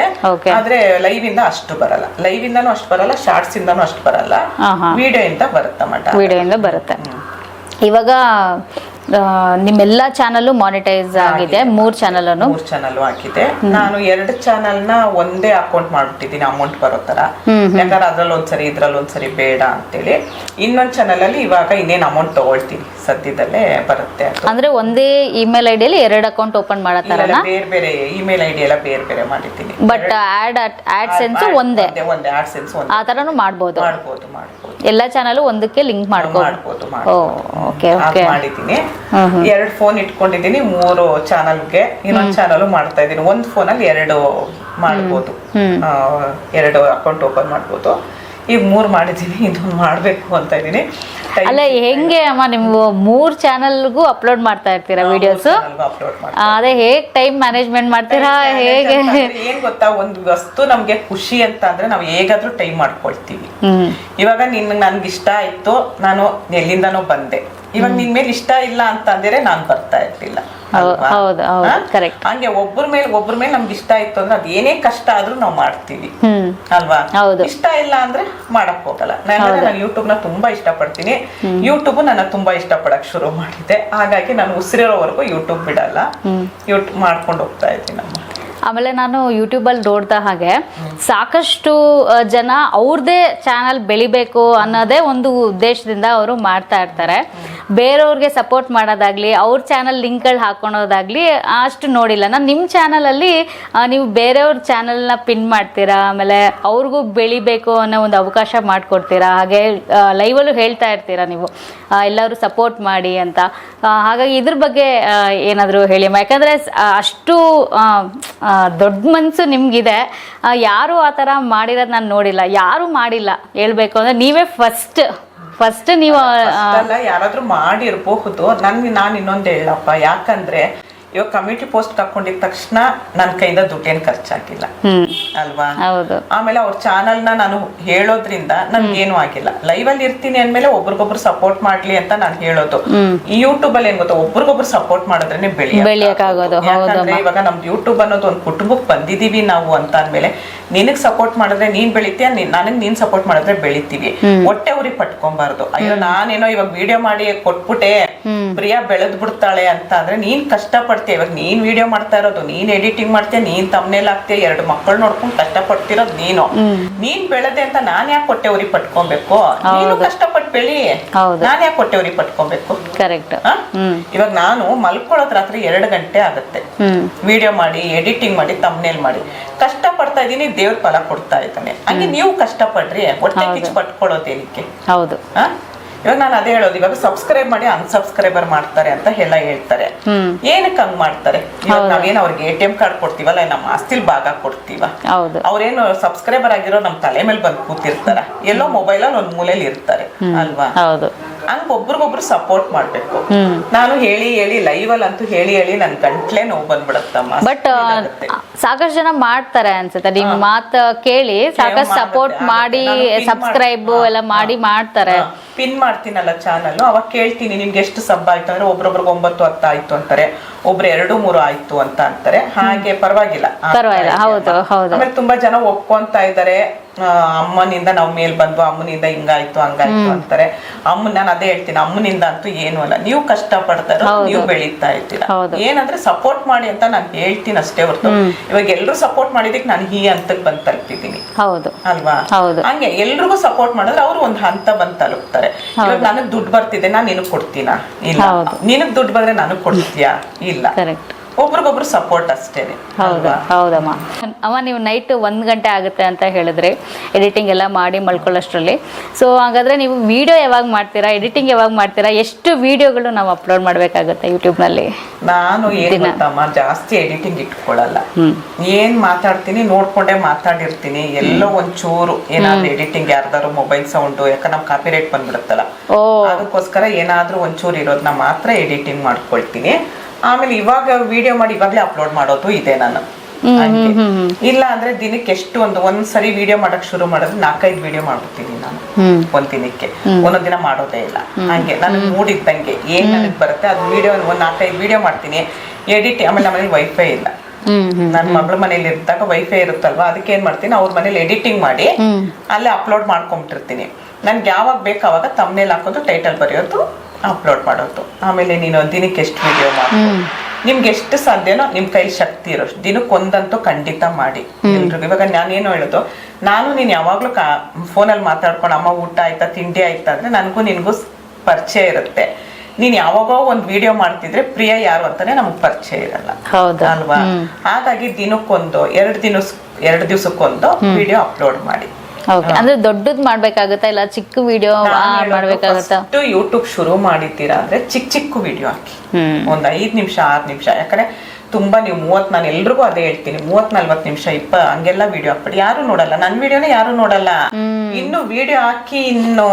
[SPEAKER 1] ಆದ್ರೆ ಲೈವ್ ಇಂದ ಅಷ್ಟು ಬರಲ್ಲ. ಲೈವ್ ಇಂದನೂ ಅಷ್ಟು ಬರಲ್ಲ, ಶಾರ್ಟ್ಸ್ ಇಂದನೂ ಅಷ್ಟು ಬರಲ್ಲ, ವಿಡಿಯೋ ಇಂದ ಬರುತ್ತೆ.
[SPEAKER 2] ವಿಡಿಯೋ ಇಂದ ಬರುತ್ತೆ. ಇವಾಗ ನಿಮ್ಮೆಲ್ಲ ಚಾನಲ್ ಮಾನಿಟೈಸ್ ಆಗಿದೆ, 3 ಚಾನಲ್
[SPEAKER 1] ಹಾಕಿದೆ. ನಾನು 2 ಚಾನಲ್ನ ಒಂದೇ ಅಕೌಂಟ್ ಮಾಡ್ಬಿಟ್ಟಿದ್ದೀನಿ ಅಮೌಂಟ್ ಬರೋ ತರ. ಯಾಕಂದ್ರೆ ಅದ್ರಲ್ಲಿ ಒಂದ್ಸರಿ ಇದ್ರಲ್ಲಿ ಒಂದ್ಸರಿ ಬೇಡ ಅಂತೇಳಿ ಇನ್ನೊಂದ್ ಚಾನಲ್ ಅಲ್ಲಿ ಇವಾಗ ಇನ್ನೇನ್ ಅಮೌಂಟ್ ತಗೊಳ್ತೀನಿ, ಸದ್ಯದಲ್ಲೇ ಬರುತ್ತೆ.
[SPEAKER 2] ಅಂದ್ರೆ ಒಂದೇ ಇಮೇಲ್ ಐಡಿಯಲ್ಲಿ 2 ಅಕೌಂಟ್ ಓಪನ್ ಮಾಡತ್ತಾರಲ್ಲ?
[SPEAKER 1] ಬೇರೆ ಬೇರೆ ಇಮೇಲ್ ಐಡಿ ಎಲ್ಲ ಬೇರೆ ಬೇರೆ ಮಾಡಿದ್ದೀನಿ.
[SPEAKER 2] ಬಟ್ ಆಡ್ಸೆನ್ಸ್ ಒಂದೇ
[SPEAKER 1] ಆಡ್ಸೆನ್ಸ್
[SPEAKER 2] ಆ ತರನು ಮಾಡ್ಬೋದು.
[SPEAKER 1] ಮಾಡ್ಬೋದು
[SPEAKER 2] ಎಲ್ಲಾ ಚಾನಲ್ ಒಂದಕ್ಕೆ ಲಿಂಕ್ ಮಾಡ್ಬೋದು. Okay okay.
[SPEAKER 1] ಮಾಡಿದ್ದೀನಿ. 2 ಫೋನ್ ಇಟ್ಕೊಂಡಿದ್ದೀನಿ, 3 ಚಾನಲ್ಗೆ ಇನ್ನೊಂದು ಚಾನಲ್ ಮಾಡ್ತಾ ಇದ್ದೀನಿ. ಒಂದು ಫೋನಲ್ಲಿ 2 ಮಾಡ್ಬೋದು, 2 ಅಕೌಂಟ್ ಓಪನ್ ಮಾಡ್ಬೋದು. ಈಗ 3 ಮಾಡಿದ್ದೀನಿ, ಇನ್ನೊಂದು ಮಾಡ್ಬೇಕು ಅಂತ ಇದ್ದೀನಿ.
[SPEAKER 2] ಅಲ್ಲ ಹೆಂಗೆ ಅಮ್ಮ ನೀವು 3 ಚಾನಲ್ಗೂ ಅಪ್ಲೋಡ್ ಮಾಡ್ತಾ ಇರ್ತೀರಾ ವಿಡಿಯೋಸ್? ಅದೇ ಹೇಗ್ ಟೈಮ್ ಮ್ಯಾನೇಜ್ಮೆಂಟ್ ಮಾಡ್ತೀರಾ, ಹೇಗೆ?
[SPEAKER 1] ಏನ್ ಗೊತ್ತಾ, ಒಂದು ವಸ್ತು ನಮ್ಗೆ ಖುಷಿ ಅಂತ ಅಂದ್ರೆ ನಾವು ಹೇಗಾದ್ರೂ ಟೈಮ್ ಮಾಡ್ಕೊಳ್ತೀವಿ. ಇವಾಗ ನನ್ಗೆ ಇಷ್ಟ ಆಯ್ತು, ನಾನು ಎಲ್ಲಿಂದನೋ ಬಂದೆ. ಇವಾಗ ನಿನ್ ಮೇಲೆ ಇಷ್ಟ ಇಲ್ಲ ಅಂತ ಅಂದ್ರೆ ನಾನ್ ಬರ್ತಾ ಇರ್ಲಿಲ್ಲ. ಹಂಗೆ ಒಬ್ಬರ ಮೇಲೆ ನಮ್ಗೆ ಇಷ್ಟ ಆಯ್ತು ಅಂದ್ರೆ ಅದ್ ಏನೇ ಕಷ್ಟ ಆದ್ರೂ ನಾವ್ ಮಾಡ್ತೀವಿ ಅಲ್ವಾ? ಇಷ್ಟ ಇಲ್ಲ ಅಂದ್ರೆ ಮಾಡಕ್ ಹೋಗಲ್ಲ. ನಾನು ಯೂಟ್ಯೂಬ್ ನ ತುಂಬಾ ಇಷ್ಟ ಪಡ್ತೀನಿ. ಯೂಟ್ಯೂಬ್ ನನ್ನ ತುಂಬಾ ಇಷ್ಟ ಪಡಕ್ ಶುರು ಮಾಡಿದೆ. ಹಾಗಾಗಿ ನಾನು ಉಸಿರಿರೋವರೆಗೂ ಯೂಟ್ಯೂಬ್ ಬಿಡಲ್ಲ, ಯೂಟ್ಯೂಬ್ ಮಾಡ್ಕೊಂಡು ಹೋಗ್ತಾ ಇದ್ದೀನಿ ನಮ್ಮ.
[SPEAKER 2] ಆಮೇಲೆ ನಾನು ಯೂಟ್ಯೂಬಲ್ಲಿ ನೋಡ್ದ ಹಾಗೆ ಸಾಕಷ್ಟು ಜನ ಅವ್ರದ್ದೇ ಚಾನಲ್ ಬೆಳಿಬೇಕು ಅನ್ನೋದೇ ಒಂದು ಉದ್ದೇಶದಿಂದ ಅವರು ಮಾಡ್ತಾ ಇರ್ತಾರೆ. ಬೇರೆಯವ್ರಿಗೆ ಸಪೋರ್ಟ್ ಮಾಡೋದಾಗ್ಲಿ, ಅವ್ರ ಚಾನಲ್ ಲಿಂಕ್ಗಳು ಹಾಕೊಳೋದಾಗ್ಲಿ ಅಷ್ಟು ನೋಡಿಲ್ಲ ನಾನು. ನಿಮ್ಮ ಚಾನಲಲ್ಲಿ ನೀವು ಬೇರೆಯವ್ರ ಚಾನಲ್ನ ಪಿನ್ ಮಾಡ್ತೀರಾ, ಆಮೇಲೆ ಅವ್ರಿಗೂ ಬೆಳಿಬೇಕು ಅನ್ನೋ ಒಂದು ಅವಕಾಶ ಮಾಡಿಕೊಡ್ತೀರಾ. ಹಾಗೆ ಲೈವಲ್ಲೂ ಹೇಳ್ತಾ ಇರ್ತೀರಾ ನೀವು ಎಲ್ಲರೂ ಸಪೋರ್ಟ್ ಮಾಡಿ ಅಂತ. ಹಾಗಾಗಿ ಇದ್ರ ಬಗ್ಗೆ ಏನಾದರೂ ಹೇಳಿ. ಯಾಕಂದರೆ ಅಷ್ಟು ದೊಡ್ಡ ಮನಸ್ಸು ನಿಮಗಿದೆ. ಯಾರು ಆ ಥರ ಮಾಡಿರೋದು ನಾನು ನೋಡಿಲ್ಲ, ಯಾರೂ ಮಾಡಿಲ್ಲ. ಹೇಳ್ಬೇಕು ಅಂದರೆ ನೀವೇ ಫಸ್ಟ್ ನೀವು
[SPEAKER 1] ಯಾರಾದ್ರೂ ಮಾಡಿರಬಹುದು. ನಾನು ಇನ್ನೊಂದು ಹೇಳಪ್ಪ, ಯಾಕಂದ್ರೆ ಇವಾಗ ಕಮ್ಯುನಿಟಿ ಪೋಸ್ಟ್ ಹಾಕೊಂಡಿದ ತಕ್ಷಣ ನನ್ನ ಕೈಯಿಂದ ದುಡ್ಡೇನು ಖರ್ಚಾಗಿಲ್ಲ ಅಲ್ವಾ? ಆಮೇಲೆ ಅವ್ರ ಚಾನಲ್ ನಾನು ಹೇಳೋದ್ರಿಂದ ನನ್ಗೇನು ಆಗಿಲ್ಲ. ಲೈವ್ ಅಲ್ಲಿ ಇರ್ತೀನಿ ಅಂದ್ಮೇಲೆ ಒಬ್ರಿಗೊಬ್ರು ಸಪೋರ್ಟ್ ಮಾಡ್ಲಿ ಅಂತ ನಾನು ಹೇಳೋದು. ಈ ಯೂಟ್ಯೂಬ್ ಅಲ್ಲಿ ಏನ್ ಗೊತ್ತಾ, ಒಬ್ರಿಗೊಬ್ರು ಸಪೋರ್ಟ್ ಮಾಡಿದ್ರೇನೆ ಬೆಳೆಯಕ್ಕಾಗೋದು. ಯಾಕಂದ್ರೆ ಇವಾಗ ನಮ್ದು ಯೂಟ್ಯೂಬ್ ಅನ್ನೋದು ಒಂದು ಕುಟುಂಬಕ್ಕೆ ಬಂದಿದೀವಿ ನಾವು ಅಂತ ಅಂದ್ಮೇಲೆ ನಿನಗ್ ಸಪೋರ್ಟ್ ಮಾಡಿದ್ರೆ ನೀನ್ ಬೆಳಿತೀಯ, ನನಗ್ ನೀನ್ ಸಪೋರ್ಟ್ ಮಾಡಿದ್ರೆ ಬೆಳಿತೀವಿ. ಹೊಟ್ಟೆ ಉರಿ ಪಟ್ಕೊಬಾರ್ದು. ಅಯ್ಯೋ ನಾನೇನೋ ಇವಾಗ ವಿಡಿಯೋ ಮಾಡಿ ಕೊಟ್ಬಿಟ್ಟೆ, ಪ್ರಿಯಾ ಬೆಳೆದ್ ಬಿಡ್ತಾಳೆ ಅಂತ ಅಂದ್ರೆ ನೀನ್ ಕಷ್ಟ ಪಡ್ತೀಯ. ಇವಾಗ ನೀನ್ ವಿಡಿಯೋ ಮಾಡ್ತಾ ಇರೋದು, ನೀನ್ ಎಡಿಟಿಂಗ್ ಮಾಡ್ತೀಯ, ನೀನ್ ತಮ್ನೇಲ್ ಆಗ್ತೀಯ, 2 ಮಕ್ಕಳು ನೋಡ್ಕೊಂಡು ಕಷ್ಟ ಪಡ್ತಿರೋದು ನೀನ್ ಬೆಳೆದೆ ಅಂತ ನಾನ್ ಯಾಕೆ ಹೊಟ್ಟೆ ಉರಿ ಪಟ್ಕೊಬೇಕು? ನೀನು ಕಷ್ಟಪಟ್ಟು ಬೆಳಿ, ನಾನ್ ಯಾಕೆ ಹೊಟ್ಟೆ ಉರಿ ಪಟ್ಕೊಬೇಕು?
[SPEAKER 2] ಕರೆಕ್ಟ್.
[SPEAKER 1] ಇವಾಗ ನಾನು ಮಲ್ಕೊಳ್ಳೋದ್ ರಾತ್ರಿ 2 ಗಂಟೆ ಆಗುತ್ತೆ ವಿಡಿಯೋ ಮಾಡಿ, ಎಡಿಟಿಂಗ್ ಮಾಡಿ, ತಮ್ನೇಲ್ ಮಾಡಿ ಕಷ್ಟ ಪಡ್ತಾ ಇದೀನಿ. ದೇವ್ರ ಫಲ ಕೊಡ್ತಾ ಇದ್ದಾನೆ. ಹಂಗೆ ನೀವು ಕಷ್ಟ ಪಡ್ರಿ, ಹೊಟ್ಟೆ ಕಿಚ್ಚು ಪಟ್ಕೊಳ್ಳೋದೇನಕ್ಕೆ?
[SPEAKER 2] ಹೌದು.
[SPEAKER 1] ಇವಾಗ ನಾನು ಅದೇ ಹೇಳೋದು, ಇವಾಗ ಸಬ್ಸ್ಕ್ರೈಬ್ ಮಾಡಿ ಅನ್ಸಬ್ಸ್ಕ್ರೈಬರ್ ಮಾಡ್ತಾರೆ ಅಂತ ಎಲ್ಲ ಹೇಳ್ತಾರೆ. ಏನಕ್ಕೆ ಹಂಗ್ ಮಾಡ್ತಾರೆ? ಇವಾಗ ನಾವೇನು ಅವ್ರಿಗೆ ATM ಕಾರ್ಡ್ ಕೊಡ್ತೀವಲ್ಲ, ನಮ್ಮ ಆಸ್ತಿಲ್ ಭಾಗ ಕೊಡ್ತೀವ. ಅವ್ರೇನು ಸಬ್ಸ್ಕ್ರೈಬರ್ ಆಗಿರೋ ನಮ್ ತಲೆ ಮೇಲೆ ಬಂದು ಕೂತಿರ್ತಾರ, ಎಲ್ಲೋ ಮೊಬೈಲ್ ಅಲ್ಲಿ ಒಂದ್ ಮೂಲೆಯಲ್ಲಿ ಇರ್ತಾರೆ ಅಲ್ವಾ? ಹಂಗ ಒಬ್ರಿಗೊಬ್ರು ಸಪೋರ್ಟ್ ಮಾಡ್ಬೇಕು. ನಾನು ಹೇಳಿ ಲೈವ್ ಅಲ್ಲಿ ಅಂತೂ ಹೇಳಿ ನನ್ ಗಂಟ್ಲೆ ನೋವು ಬಂದ್ಬಿಡತ್ತಮ್ಮ.
[SPEAKER 2] ಬಟ್ ಸಾಕಷ್ಟು ಜನ ಮಾಡ್ತಾರೆ ಅನ್ಸುತ್ತೆ, ನಿಮ್ ಮಾತು ಕೇಳಿ ಸಾಕಷ್ಟು ಸಪೋರ್ಟ್ ಮಾಡಿ ಸಬ್ಸ್ಕ್ರೈಬ್ ಎಲ್ಲ ಮಾಡಿ ಮಾಡ್ತಾರೆ.
[SPEAKER 1] ಪಿನ್ ಮಾಡ್ತೀನಲ್ಲ ಚಾನಲ್, ಅವಾಗ ಕೇಳ್ತೀನಿ ನಿಮ್ಗೆ ಎಷ್ಟು ಸಬ್ ಆಯ್ತು ಅಂದ್ರೆ ಒಬ್ರೊಬ್ರಿಗೆ 9, 10 ಆಯ್ತು ಅಂತಾರೆ, ಒಬ್ರು 2, 3 ಆಯ್ತು ಅಂತ ಅಂತಾರೆ. ಹಾಗೆ ಪರವಾಗಿಲ್ಲ. ಆಮೇಲೆ ತುಂಬಾ ಜನ ಒಪ್ಕೊಂತ ಇದಾರೆ. ಅಮ್ಮನಿಂದ ನಾವ್ ಮೇಲ್ ಬಂದ್ವು, ಅಮ್ಮನಿಂದ ಹಿಂಗಾಯ್ತು ಹಂಗಾಯ್ತು ಅಂತಾರೆ. ನಾನು ಅದೇ ಹೇಳ್ತೀನಿ, ಅಮ್ಮನಿಂದ ಅಂತೂ ಏನು ಅಲ್ಲ, ನೀವು ಕಷ್ಟ ಪಡ್ತಾರ, ನೀವು ಬೆಳೀತಾ ಇರ್ತೀರ. ಏನಂದ್ರೆ ಸಪೋರ್ಟ್ ಮಾಡಿ ಅಂತ ನಾನು ಹೇಳ್ತೀನಿ ಅಷ್ಟೇ ಹೊರತು ಇವಾಗ ಎಲ್ರು ಸಪೋರ್ಟ್ ಮಾಡಿದಕ್ಕೆ ನಾನು ಈ ಹಂತಕ್ಕೆ ಬಂದ್ ತಲುಪಿದ್ದೀನಿ ಅಲ್ವಾ? ಹಂಗೆ ಎಲ್ರಿಗೂ ಸಪೋರ್ಟ್ ಮಾಡಿದ್ರೆ ಅವ್ರು ಒಂದ್ ಹಂತ ಬಂದ್ ತಲುಪ್ತಾರೆ. ಇವಾಗ ನನಗ್ ದುಡ್ಡು ಬರ್ತಿದೆ, ನಾನ್ ನಿನಗ್ ಕೊಡ್ತೀನ? ಇಲ್ಲ. ನಿನಗ್ ದುಡ್ಡು ಬಂದ್ರೆ ನನಗ್ ಕೊಡ್ತೀಯಾ? ಇಲ್ಲ. ಒಬ್ರಿಗೊಬ್ರು ಸಪೋರ್ಟ್ ಅಷ್ಟೇನೆ.
[SPEAKER 2] ಹೌದಮ್ಮ. ಅಮ್ಮ ನೀವು ನೈಟ್ 1 ಗಂಟೆ ಆಗುತ್ತೆ ಅಂತ ಹೇಳಿದ್ರಿ ಎಡಿಟಿಂಗ್ ಎಲ್ಲ ಮಾಡಿ ಮಲ್ಕೊಳ್ಳೋಷ್ಟರಲ್ಲಿ. ಸೊ ಹಾಗಾದ್ರೆ ನೀವು ವಿಡಿಯೋ ಯಾವಾಗ ಮಾಡ್ತೀರಾ, ಎಡಿಟಿಂಗ್ ಯಾವಾಗ ಮಾಡ್ತೀರಾ, ಎಷ್ಟು ವಿಡಿಯೋಗಳು ನಾವು ಅಪ್ಲೋಡ್ ಮಾಡ್ಬೇಕಾಗುತ್ತೆ ಯೂಟ್ಯೂಬ್ನಲ್ಲಿ?
[SPEAKER 1] ನಾನು ಜಾಸ್ತಿ ಎಡಿಟಿಂಗ್ ಇಟ್ಕೊಳ್ಳಲ್ಲ. ಏನ್ ಮಾತಾಡ್ತೀನಿ ನೋಡ್ಕೊಂಡೆ ಮಾತಾಡಿರ್ತೀನಿ. ಎಲ್ಲೋ ಒಂಚೂರು ಏನಾದ್ರು ಎಡಿಟಿಂಗ್, ಯಾರ್ದಾರು ಮೊಬೈಲ್ ಸೌಂಡ್, ಯಾಕಂದ್ರೆ ನಮ್ ಕಾಪಿ ರೈಟ್ ಬಂದ್ಬಿಡುತ್ತಲ್ಲ, ಅದಕ್ಕೋಸ್ಕರ ಏನಾದ್ರೂ ಒಂಚೂರು ಇರೋದನ್ನ ಮಾತ್ರ ಎಡಿಟಿಂಗ್ ಮಾಡ್ಕೊಳ್ತೀನಿ. ಆಮೇಲೆ ಇವಾಗ ವಿಡಿಯೋ ಮಾಡಿ ಇವಾಗ್ಲೇ ಅಪ್ಲೋಡ್ ಮಾಡೋದು ಇದೆ ನಾನು. ಇಲ್ಲ ಅಂದ್ರೆ ದಿನಕ್ಕೆ ಎಷ್ಟು ಒಂದ್ಸರಿ ವಿಡಿಯೋ ಮಾಡಕ್ ಶುರು ಮಾಡಿದ್ರೆ 4-5 ವಿಡಿಯೋ ಮಾಡ್ಬಿಡ್ತೀನಿ ನಾನು ಒಂದ್ ದಿನಕ್ಕೆ. ಒಂದೊಂದ್ ದಿನ ಮಾಡೋದೇ ಇಲ್ಲ. ಹಂಗೆ ನನಗೆ ಮೂಡಿದ್ದಂಗೆ ಏನ್ ನನಗ್ ಬರುತ್ತೆ ಅದು ವಿಡಿಯೋ 4-5 ವಿಡಿಯೋ ಮಾಡ್ತೀನಿ, ಎಡಿಟ್. ಆಮೇಲೆ ನಮ್ಮನೇಲಿ ವೈಫೈ ಇಲ್ಲ. ನನ್ನ ಮಗಳ ಮನೇಲಿ ಇದ್ದಾಗ ವೈಫೈ ಇರುತ್ತಲ್ವಾ, ಅದಕ್ಕೆ ಏನ್ ಮಾಡ್ತೀನಿ, ಅವ್ರ ಮನೇಲಿ ಎಡಿಟಿಂಗ್ ಮಾಡಿ ಅಲ್ಲೇ ಅಪ್ಲೋಡ್ ಮಾಡ್ಕೊಂಡ್ಬಿಟ್ಟಿರ್ತೀನಿ. ನನ್ಗೆ ಯಾವಾಗ ಬೇಕು ಅವಾಗ ತಮ್ನೇಲ್ ಹಾಕೋದು, ಟೈಟಲ್ ಬರೆಯೋದು, ಅಪ್ಲೋಡ್ ಮಾಡೋದು. ಆಮೇಲೆ ನೀನು ದಿನಕ್ಕೆ ಎಷ್ಟು ವಿಡಿಯೋ ಮಾಡ್ಬೋದು, ನಿಮ್ಗೆ ಎಷ್ಟು ಸಾಧ್ಯನೋ ನಿಮ್ ಕೈಲಿ ಶಕ್ತಿ ಇರೋಷ್ಟು ದಿನಕ್ಕೊಂದಂತೂ ಖಂಡಿತ ಮಾಡಿ ಎಲ್ರಿಗೂ. ಇವಾಗ ನಾನೇನು ಹೇಳೋದು, ನಾನು ನೀನ್ ಯಾವಾಗ್ಲೂ ಫೋನಲ್ಲಿ ಮಾತಾಡ್ಕೊಂಡು ಅಮ್ಮ ಊಟ ಆಯ್ತಾ ತಿಂಡಿ ಆಯ್ತಾ ಅಂದ್ರೆ ನನಗೂ ನಿನ್ಗೂ ಪರಿಚಯ ಇರುತ್ತೆ. ನೀನ್ ಯಾವಾಗೋ ಒಂದ್ ವಿಡಿಯೋ ಮಾಡ್ತಿದ್ರೆ ಪ್ರಿಯ ಯಾರು ಅಂತಾನೆ ನಮಗ್ ಪರಿಚಯ ಇರಲ್ಲ ಅಲ್ವಾ. ಹಾಗಾಗಿ ದಿನಕ್ಕೊಂದು 2 ದಿವಸಕ್ಕೊಂದು ವಿಡಿಯೋ ಅಪ್ಲೋಡ್ ಮಾಡಿ.
[SPEAKER 2] ಅಂದ್ರೆ ದೊಡ್ಡದ್ ಮಾಡ್ಬೇಕಾಗತ್ತಾ ಇಲ್ಲ ಚಿಕ್ಕ ವಿಡಿಯೋ ಮಾಡ್ಬೇಕಾಗತ್ತಾ?
[SPEAKER 1] ಯೂಟ್ಯೂಬ್ ಶುರು ಮಾಡಿದ್ದೀರಾ ಅಂದ್ರೆ ಚಿಕ್ಕ ವಿಡಿಯೋ ಹಾಕಿ, ಒಂದ್ 5 ನಿಮಿಷ 6 ನಿಮಿಷ. ಯಾಕಂದ್ರೆ ತುಂಬಾ ನೀವು 30, ನಾನು ಎಲ್ರಿಗೂ ಅದೇ ಹೇಳ್ತೀನಿ, 30-40 ನಿಮಿಷ ಹಂಗೆಲ್ಲ ವಿಡಿಯೋ ಹಾಕ್ಬಿಡಿ, ಯಾರು ನೋಡಲ್ಲ. ನನ್ ವಿಡಿಯೋನೇ ಯಾರು ನೋಡಲ್ಲ. ಇನ್ನು ವಿಡಿಯೋ ಹಾಕಿ ಇನ್ನು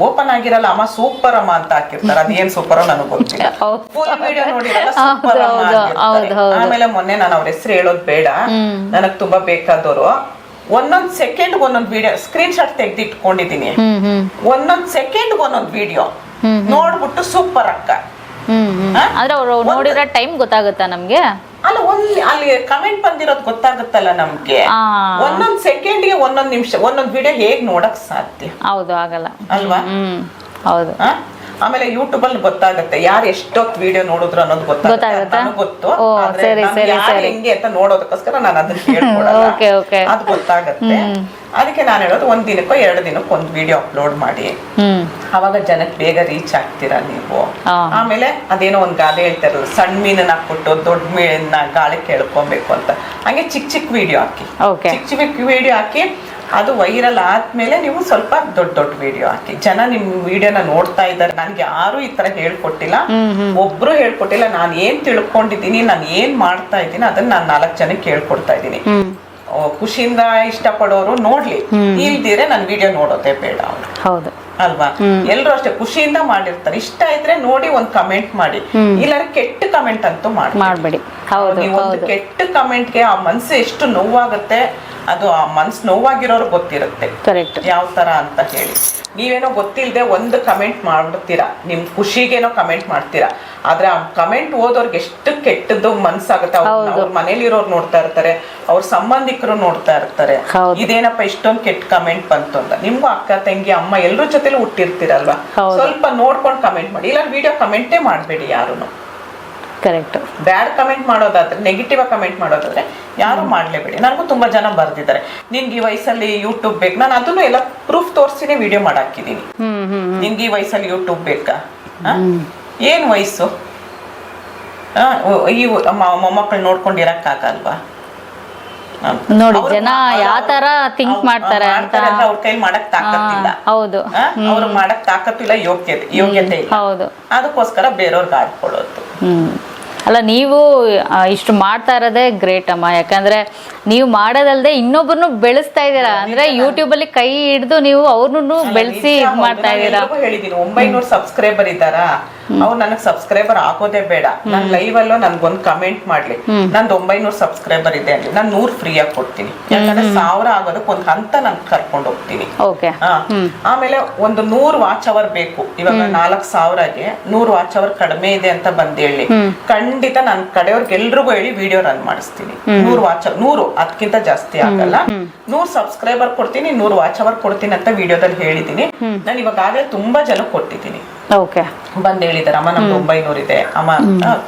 [SPEAKER 1] ಓಪನ್ ಆಗಿರಲ್ಲ, ಅಮ್ಮ ಸೂಪರ್ ಅಮ್ಮ ಅಂತ ಹಾಕಿರ್ತಾರೆ. ಅದೇನ್ ಸೂಪರ್ ನನಗೆ ಗೊತ್ತಿಲ್ಲ. ಫುಲ್ ವಿಡಿಯೋ ನೋಡಿರಲ್ಲ, ಸೂಪರ್ ಅಮ್ಮ ಆಗಿರ್ತಾರೆ. ಆಮೇಲೆ ಮೊನ್ನೆ ನಾನು ಅವ್ರ ಹೆಸರು ಹೇಳೋದ್ ಬೇಡ, ನನಗ್ ತುಂಬಾ ಬೇಕಾದವರು ಒಂದೊಂದ್ ಸೆಕೆಂಡ್ ಒಂದೊಂದ್ ವಿಡಿಯೋ ಸ್ಕ್ರೀನ್ ಶಾಟ್ ತೆಗ್ದು ಇಟ್ಕೊಂಡಿದೀನಿ. ಒಂದೊಂದ್ ಸೆಕೆಂಡ್ ಒಂದೊಂದ್ ವಿಡಿಯೋ ನೋಡ್ಬಿಟ್ಟು ಸೂಪರ್ ಅಕ್ಕ
[SPEAKER 2] ಅಂದ್ರೆ ಅವ್ರು ನೋಡಿರೋ ಟೈಮ್ ಗೊತ್ತಾಗುತ್ತಾ ನಮ್ಗೆ?
[SPEAKER 1] ಅಲ್ಲ, ಅಲ್ಲಿ ಕಮೆಂಟ್ ಬಂದಿರೋದು ಗೊತ್ತಾಗುತ್ತಲ್ಲ ನಮ್ಗೆ. ಒಂದೊಂದ್ ಸೆಕೆಂಡ್ಗೆ ಒಂದೊಂದ್ ನಿಮಿಷ ಒಂದೊಂದ್ ವಿಡಿಯೋ ಹೇಗ್ ನೋಡಕ್ ಸಾಧ್ಯ?
[SPEAKER 2] ಹೌದು, ಆಗಲ್ಲ
[SPEAKER 1] ಅಲ್ವಾ?
[SPEAKER 2] ಹೌದು.
[SPEAKER 1] ಆಮೇಲೆ ಯೂಟ್ಯೂಬ್ ಅಲ್ಲಿ ಗೊತ್ತಾಗುತ್ತೆ ಯಾರು ಎಷ್ಟೊತ್ತು ವಿಡಿಯೋ ನೋಡಿದ್ರು ಅನ್ನೋದು ಗೊತ್ತಾಗುತ್ತೆ. ಗೊತ್ತು ಹೆಂಗೆ ಅಂತ ನೋಡೋದಕ್ಕೋಸ್ಕರ ನಾನು ಅದನ್ನ ಹೇಳ್ಕೊಡಲ್ಲ, ಅದು ಗೊತ್ತಾಗತ್ತೆ. ಅದಕ್ಕೆ ನಾನು ಹೇಳೋದು, ಒಂದ್ ದಿನಕ್ಕೋ 2 ದಿನಕ್ಕೂ ಒಂದ್ ವಿಡಿಯೋ ಅಪ್ಲೋಡ್ ಮಾಡಿ, ಅವಾಗ ಜನಕ್ಕೆ ಬೇಗ ರೀಚ್ ಆಗ್ತೀರಾ ನೀವು. ಆಮೇಲೆ ಅದೇನೋ ಒಂದ್ ಗಾದೆ ಹೇಳ್ತಾರಲ್ಲ, ಸಣ್ಣ ಮೀನನ್ನ ಹಾಕ್ಬಿಟ್ಟು ದೊಡ್ಡ ಮೀನನ್ನ ಗಾಳಕ್ಕೆ ಎಳ್ಕೊಬೇಕು ಅಂತ. ಹಂಗೆ ಚಿಕ್ಕ ವಿಡಿಯೋ ಹಾಕಿ, ಚಿಕ್ಕ ವಿಡಿಯೋ ಹಾಕಿ ಅದು ವೈರಲ್ ಆದ್ಮೇಲೆ ನೀವು ಸ್ವಲ್ಪ ದೊಡ್ಡ ವಿಡಿಯೋ ಹಾಕಿ. ಜನ ನಿಮ್ ವಿಡಿಯೋನ ನೋಡ್ತಾ ಇದ್ದಾರೆ. ನನ್ಗೆ ಯಾರು ಈ ತರ ಹೇಳ್ಕೊಟ್ಟಿಲ್ಲ, ಒಬ್ರು ಹೇಳ್ಕೊಟ್ಟಿಲ್ಲ. ನಾನು ಏನ್ ತಿಳ್ಕೊಂಡಿದ್ದೀನಿ, ನಾನು ಏನ್ ಮಾಡ್ತಾ ಇದ್ದೀನಿ ಅದನ್ನ ನಾನು 4 ಜನಕ್ಕೆ ಹೇಳ್ಕೊಡ್ತಾ ಇದ್ದೀನಿ. ಖುಷಿಯಿಂದ ಇಷ್ಟಪಡೋರು ನೋಡ್ಲಿ, ಇಲ್ದಿರೆ ನನ್ ವಿಡಿಯೋ ನೋಡೋದೇ ಬೇಡ ಅವ್ರು.
[SPEAKER 2] ಹೌದು
[SPEAKER 1] ಅಲ್ವಾ? ಎಲ್ರು ಅಷ್ಟೇ ಖುಷಿಯಿಂದ ಮಾಡಿರ್ತಾರೆ. ಇಷ್ಟ ಇದ್ರೆ ನೋಡಿ ಒಂದ್ ಕಮೆಂಟ್ ಮಾಡಿ, ಇಲ್ಲ ಕೆಟ್ಟ ಕಮೆಂಟ್ ಅಂತೂ ಮಾಡ್ಬೇಡಿ. ಒಂದು ಕೆಟ್ಟ ಕಮೆಂಟ್ಗೆ ಆ ಮನ್ಸು ಎಷ್ಟು ನೋವಾಗುತ್ತೆ, ಅದು ಆ ಮನ್ಸು ನೋವಾಗಿರೋರು ಗೊತ್ತಿರುತ್ತೆ ಯಾವ ತರ ಅಂತ ಹೇಳಿ. ನೀವೇನೋ ಗೊತ್ತಿಲ್ಲದೆ ಒಂದು ಕಮೆಂಟ್ ಮಾಡ್ಬಿಡ್ತೀರಾ, ನಿಮ್ ಖುಷಿಗೇನೋ ಕಮೆಂಟ್ ಮಾಡ್ತೀರಾ, ಆದ್ರೆ ಆ ಕಮೆಂಟ್ ಓದೋರ್ಗೆ ಎಷ್ಟು ಕೆಟ್ಟದ್ದು ಮನ್ಸಾಗುತ್ತೆ. ಅವ್ರ ಮನೇಲಿರೋರು ನೋಡ್ತಾ ಇರ್ತಾರೆ, ಅವ್ರ ಸಂಬಂಧಿಕರು ನೋಡ್ತಾ ಇರ್ತಾರೆ, ಇದೇನಪ್ಪ ಇಷ್ಟೊಂದು ಕೆಟ್ಟ ಕಮೆಂಟ್ ಬಂತು ಅಂತ. ನಿಮ್ಗೂ ಅಕ್ಕ ತಂಗಿ ಅಮ್ಮ ಎಲ್ರ ಜೊತೆಲೂ ಹುಟ್ಟಿರ್ತೀರಲ್ವಾ, ಸ್ವಲ್ಪ ನೋಡ್ಕೊಂಡು ಕಮೆಂಟ್ ಮಾಡಿ. ಇಲ್ಲ ವಿಡಿಯೋ ಕಮೆಂಟೇ ಮಾಡ್ಬೇಡಿ ಯಾರುನು.
[SPEAKER 2] ಕರೆಕ್ಟ್.
[SPEAKER 1] ಬ್ಯಾಡ್ ಕಮೆಂಟ್ ಮಾಡೋದಾದ್ರೆ, ನೆಗೆಟಿವ್ ಕಮೆಂಟ್ ಮಾಡೋದಾದ್ರೆ ಯಾರು ಮಾಡ್ಲೇಬೇಡಿ. ನನಗೂ ತುಂಬಾ ಜನ ಬರ್ದಿದ್ದಾರೆ, ನಿನ್ಗೆ ಈ ವಯಸ್ಸಲ್ಲಿ ಯೂಟ್ಯೂಬ್ ಬೇಕು. ನಾನು ಅದನ್ನು ಎಲ್ಲ ಪ್ರೂಫ್ ತೋರಿಸಿನೇ ವಿಡಿಯೋ ಮಾಡಾಕಿದೀನಿ. ನಿನ್ಗೆ ಈ ವಯಸ್ಸಲ್ಲಿ ಯೂಟ್ಯೂಬ್ ಬೇಕಾ? ಏನ್ ವಯಸ್ಸು? ಈ ಮೊಮ್ಮಕ್ಕಳು ನೋಡ್ಕೊಂಡಿರಕ್ಕಾಗಲ್ವಾ?
[SPEAKER 2] ನೋಡಿ ಜನ ಯಾವ ತರ ಥಿಂಕ್ ಮಾಡ್ತಾರೆ ಅಂತ.
[SPEAKER 1] ಅವ್ರ ಕೈಲಿ ಮಾಡಕ್ ತಾಕತ್ತಿಲ್ಲ.
[SPEAKER 2] ಹೌದು,
[SPEAKER 1] ಅವ್ರು ಮಾಡಕ್ ತಾಕತ್ತಿಲ್ಲ, ಯೋಗ್ಯತೆ ಇಲ್ಲ. ಅದಕ್ಕೋಸ್ಕರ ಬೇರೆಯವ್ರಿಗೆ ಆಡ್ಕೊಳ್ಳೋದು.
[SPEAKER 2] ಅಲ್ಲ, ನೀವು ಇಷ್ಟು ಮಾಡ್ತಾ ಇರೋದೇ ಗ್ರೇಟ್ ಅಮ್ಮ. ಯಾಕಂದ್ರೆ ನೀವು ಮಾಡೋದಲ್ದೆ ಇನ್ನೊಬ್ಬರನ್ನು ಬೆಳೆಸ್ತಾ ಇದ್ದೀರಾ. ಅಂದ್ರೆ ಯೂಟ್ಯೂಬ್ ಅಲ್ಲಿ ಕೈ ಹಿಡಿದು ನೀವು ಅವ್ರನ್ನು ಬೆಳೆಸಿ ಇದ್ ಮಾಡ್ತಾ ಇದ್ದೀರಾ.
[SPEAKER 1] ಹೇಳಿದೀನಿ 900 ಸಬ್ಸ್ಕ್ರೈಬರ್ ಇದ್ದಾರಾ, ಅವ್ರು ನನಗ್ ಸಬ್ಸ್ಕ್ರೈಬರ್ ಆಗೋದೇ ಬೇಡ. ನನ್ ಲೈವ್ ಅಲ್ಲೋ ನನ್ಗೊಂದ್ ಕಮೆಂಟ್ ಮಾಡ್ಲಿ, ನಂದು 900 ಸಬ್ಸ್ಕ್ರೈಬರ್ ಇದೆ ಅಂದ್ರೆ ನಾನು 100 ಫ್ರೀ ಆಗಿ ಕೊಡ್ತೀನಿ. ಯಾಕಂದ್ರೆ 1000 ಆಗೋದಕ್ಕೆ ಒಂದ್ ಹಂತ ನಾನು ಕರ್ಕೊಂಡು ಹೋಗ್ತೀನಿ. ಆಮೇಲೆ ಒಂದು 100 ವಾಚ್ ಅವರ್ ಬೇಕು. ಇವಾಗ 4000ಗೆ 100 ವಾಚ್ ಅವರ್ ಕಡಿಮೆ ಇದೆ ಅಂತ ಬಂದ್ ಹೇಳಿ, ಖಂಡಿತ ನನ್ ಕಡೆಯವ್ರಿಗೆ ಎಲ್ರಿಗೂ ಹೇಳಿ ವಿಡಿಯೋ ರನ್ ಮಾಡಿಸ್ತೀನಿ. 100 ವಾಚ್ ಅವರ್, 100 ಅದಕ್ಕಿಂತ ಜಾಸ್ತಿ ಆಗಲ್ಲ. 100 ಸಬ್ಸ್ಕ್ರೈಬರ್ ಕೊಡ್ತೀನಿ, 100 ವಾಚ್ ಅವರ್ ಕೊಡ್ತೀನಿ ಅಂತ ವಿಡಿಯೋದಲ್ಲಿ ಹೇಳಿದೀನಿ. ನಾನು ಇವಾಗಲೇ ತುಂಬಾ ಜನ ಕೊಟ್ಟಿದ್ದೀನಿ. ಬಂದ್ ಹೇಳಿದಾರೆ, ಅಮ್ಮ ನಮ್ದು 900 ಇದೆ ಅಮ್ಮ.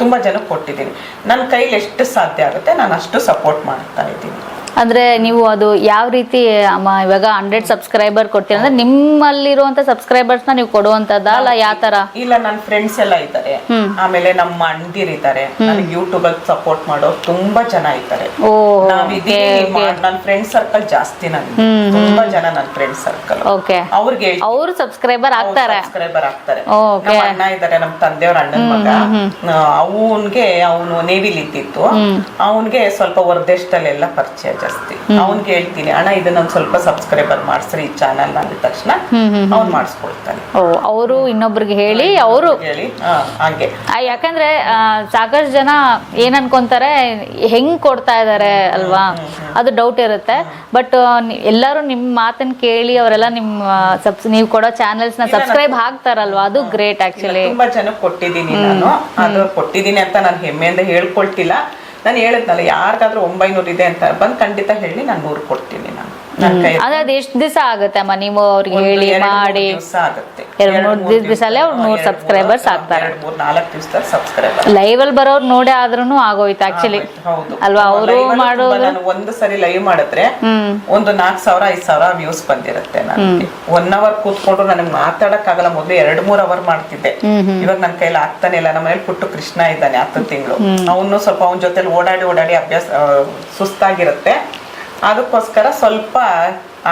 [SPEAKER 1] ತುಂಬಾ ಜನ ಕೊಟ್ಟಿದ್ದೀನಿ. ನನ್ನ ಕೈಲಿ ಎಷ್ಟು ಸಾಧ್ಯ ಆಗುತ್ತೆ ನಾನು ಅಷ್ಟು ಸಪೋರ್ಟ್ ಮಾಡ್ತಾ ಇದ್ದೀನಿ.
[SPEAKER 2] ಅಂದ್ರೆ ನೀವು ಅದು ಯಾವ ರೀತಿ ಅಮ್ಮ, ಇವಾಗ 100 ಸಬ್ಸ್ಕ್ರೈಬರ್ ಕೊಡ್ತೀರ ಅಂದ್ರೆ ನಿಮ್ಮಲ್ಲಿರುವಂತ ಸಬ್ಸ್ಕ್ರೈಬರ್ಸ್ ನ ನೀವು ಕೊಡುವಂತದ್ದ ಅಲ್ಲ ಯಾವ ತರ? ಇಲ್ಲ, ನನ್ನ ಫ್ರೆಂಡ್ಸ್ ಎಲ್ಲ ಇದ್ದಾರೆ, ಆಮೇಲೆ ನಮ್ಮ ಅಣ್ಣದಿರ್ ಇದ್ದಾರೆ, ನನಗೆ ಯೂಟ್ಯೂಬ್ ಅಲ್ಲಿ ಸಪೋರ್ಟ್ ಮಾಡೋರು ತುಂಬಾ ಜನ ಇದ್ದಾರೆ. ನನ್ನ ಫ್ರೆಂಡ್ ಸರ್ಕಲ್ ಜಾಸ್ತಿ, ನನ್ಗೆ ತುಂಬಾ ಜನ ನನ್ನ ಫ್ರೆಂಡ್ ಸರ್ಕಲ್. ಅವ್ರಿಗೆ ಅವರು ಸಬ್ಸ್ಕ್ರೈಬರ್ ಆಗ್ತಾರೆ. ನಮ್ಮ ಅಣ್ಣ ಇದ್ದಾರೆ, ನಮ್ಮ ತಂದೆಯವ್ರ ಅಣ್ಣನ ಮಗ. ಅವನು ನೇವಿಲಿ ಇದ್ದಿತ್ತು. ಅವನ್ಗೆ ಸ್ವಲ್ಪ ಹೊರದೇಶದಲ್ಲೆಲ್ಲ ಪರಿಚಯ ಜಾಸ್ತಿ. ಅವ್ನ್ಗೆ ಹೇಳ್ತೀನಿ, ಅಣ್ಣ ಇದನ್ನೊಂದ್ ಸ್ವಲ್ಪ ಸಬ್ಸ್ಕ್ರೈಬರ್ ಮಾಡಿಸ್ರಿ ಈ ಚಾನಲ್ ಅಂದ ತಕ್ಷಣ ಅವ್ನ್ ಮಾಡಿಸ್ಕೊಡ್ತಾನೆ. ಅವರು ಇನ್ನೊಬ್ರಿಗೆ ಹೇಳಿ ಅವರು
[SPEAKER 1] ಹಾಗೆ.
[SPEAKER 2] ಯಾಕಂದ್ರೆ ಸಾಕಷ್ಟು ಜನ ಏನ್ ಅನ್ಕೊಂತಾರೆ, ಹೆಂಗ್ ಕೊಡ್ತಾ ಇದಾರೆ ಅಲ್ವಾ, ಅದು ಡೌಟ್ ಇರುತ್ತೆ. ಬಟ್ ಎಲ್ಲರೂ ನಿಮ್ ಮಾತನ್ನ ಕೇಳಿ ಅವರೆಲ್ಲ ನೀವು ಕೊಡೋ ಚಾನೆಲ್ಸ್ ನ ಸಬ್ಸ್ಕ್ರೈಬ್ ಆಗ್ತಾರಲ್ವಾ, ಅದು ಗ್ರೇಟ್ ಆಕ್ಚುಲಿ.
[SPEAKER 1] ತುಂಬಾ ಜನ ಕೊಟ್ಟಿದ್ದೀನಿ ನಾನು. ಅದು ಕೊಟ್ಟಿದ್ದೀನಿ ಅಂತ ನಾನು ಹೆಮ್ಮೆಯಿಂದ ಹೇಳ್ಕೊಳ್ತಿಲ್ಲ. ನಾನು ಹೇಳಿದ್ನಲ್ಲ, ಯಾರಿಗಾದ್ರೂ 900 ಇದೆ ಅಂತ ಬಂದು ಖಂಡಿತ ಹೇಳಿ ನಾನು 100 ಕೊಡ್ತೀನಿ. ನಾನು
[SPEAKER 2] ಅದೇ ಅದು ಎಷ್ಟು ದಿವಸ ಆಗುತ್ತೆ ಅಮ್ಮ ನೀವು ಅವ್ರಿಗೆ ಹೇಳಿ ಮಾಡಿ?
[SPEAKER 1] ದಿವಸ ಆಗುತ್ತೆ.
[SPEAKER 2] 2-3 ದಿವಸಲ್ಲೇ ಅವ್ರು 100 ಸಬ್ಸ್ಕ್ರೈಬರ್ಸ್ ಆಗ್ತಾರೆ.
[SPEAKER 1] 4 ದಿವಸದಲ್ಲಿ ಸಬ್ಸ್ಕ್ರೈಬರ್.
[SPEAKER 2] ಲೈವ್ ಅಲ್ಲಿ ಬರೋರು ನೋಡೇ ಆದ್ರೂ ಆಗೋಯ್ತು ಆಕ್ಚುಲಿ ಅಲ್ವಾ? ಅವರು ಮಾಡೋದು
[SPEAKER 1] ನಾನು ಒಂದು ಸರಿ ಲೈವ್ ಮಾಡಿದ್ರೆ ಒಂದು 4,000-5,000 ವ್ಯೂಸ್ ಬಂದಿರುತ್ತೆ. ನನಗೆ 1 ಅವರ್ ಕೂತ್ಕೊಂಡು ನನಗೆ ಮಾತಾಡಕ್ ಆಗಲ್ಲ. ಮೊದ್ಲು 2-3 ಅವರ್ ಮಾಡ್ತಿದ್ದೆ. ಇವಾಗ ನನ್ನ ಕೈಲಿ ಆಗ್ತಾನೆ ಇಲ್ಲ. ನಮ್ಮ ಮನೇಲಿ ಪುಟ್ಟು ಕೃಷ್ಣ ಇದ್ದಾನೆ 10 ತಿಂಗಳು. ಅವನು ಸ್ವಲ್ಪ ಅವನ ಜೊತೆಲಿ ಓಡಾಡಿ ಅಭ್ಯಾಸ ಸುಸ್ತಾಗಿರುತ್ತೆ. ಅದಕ್ಕೋಸ್ಕರ ಸ್ವಲ್ಪ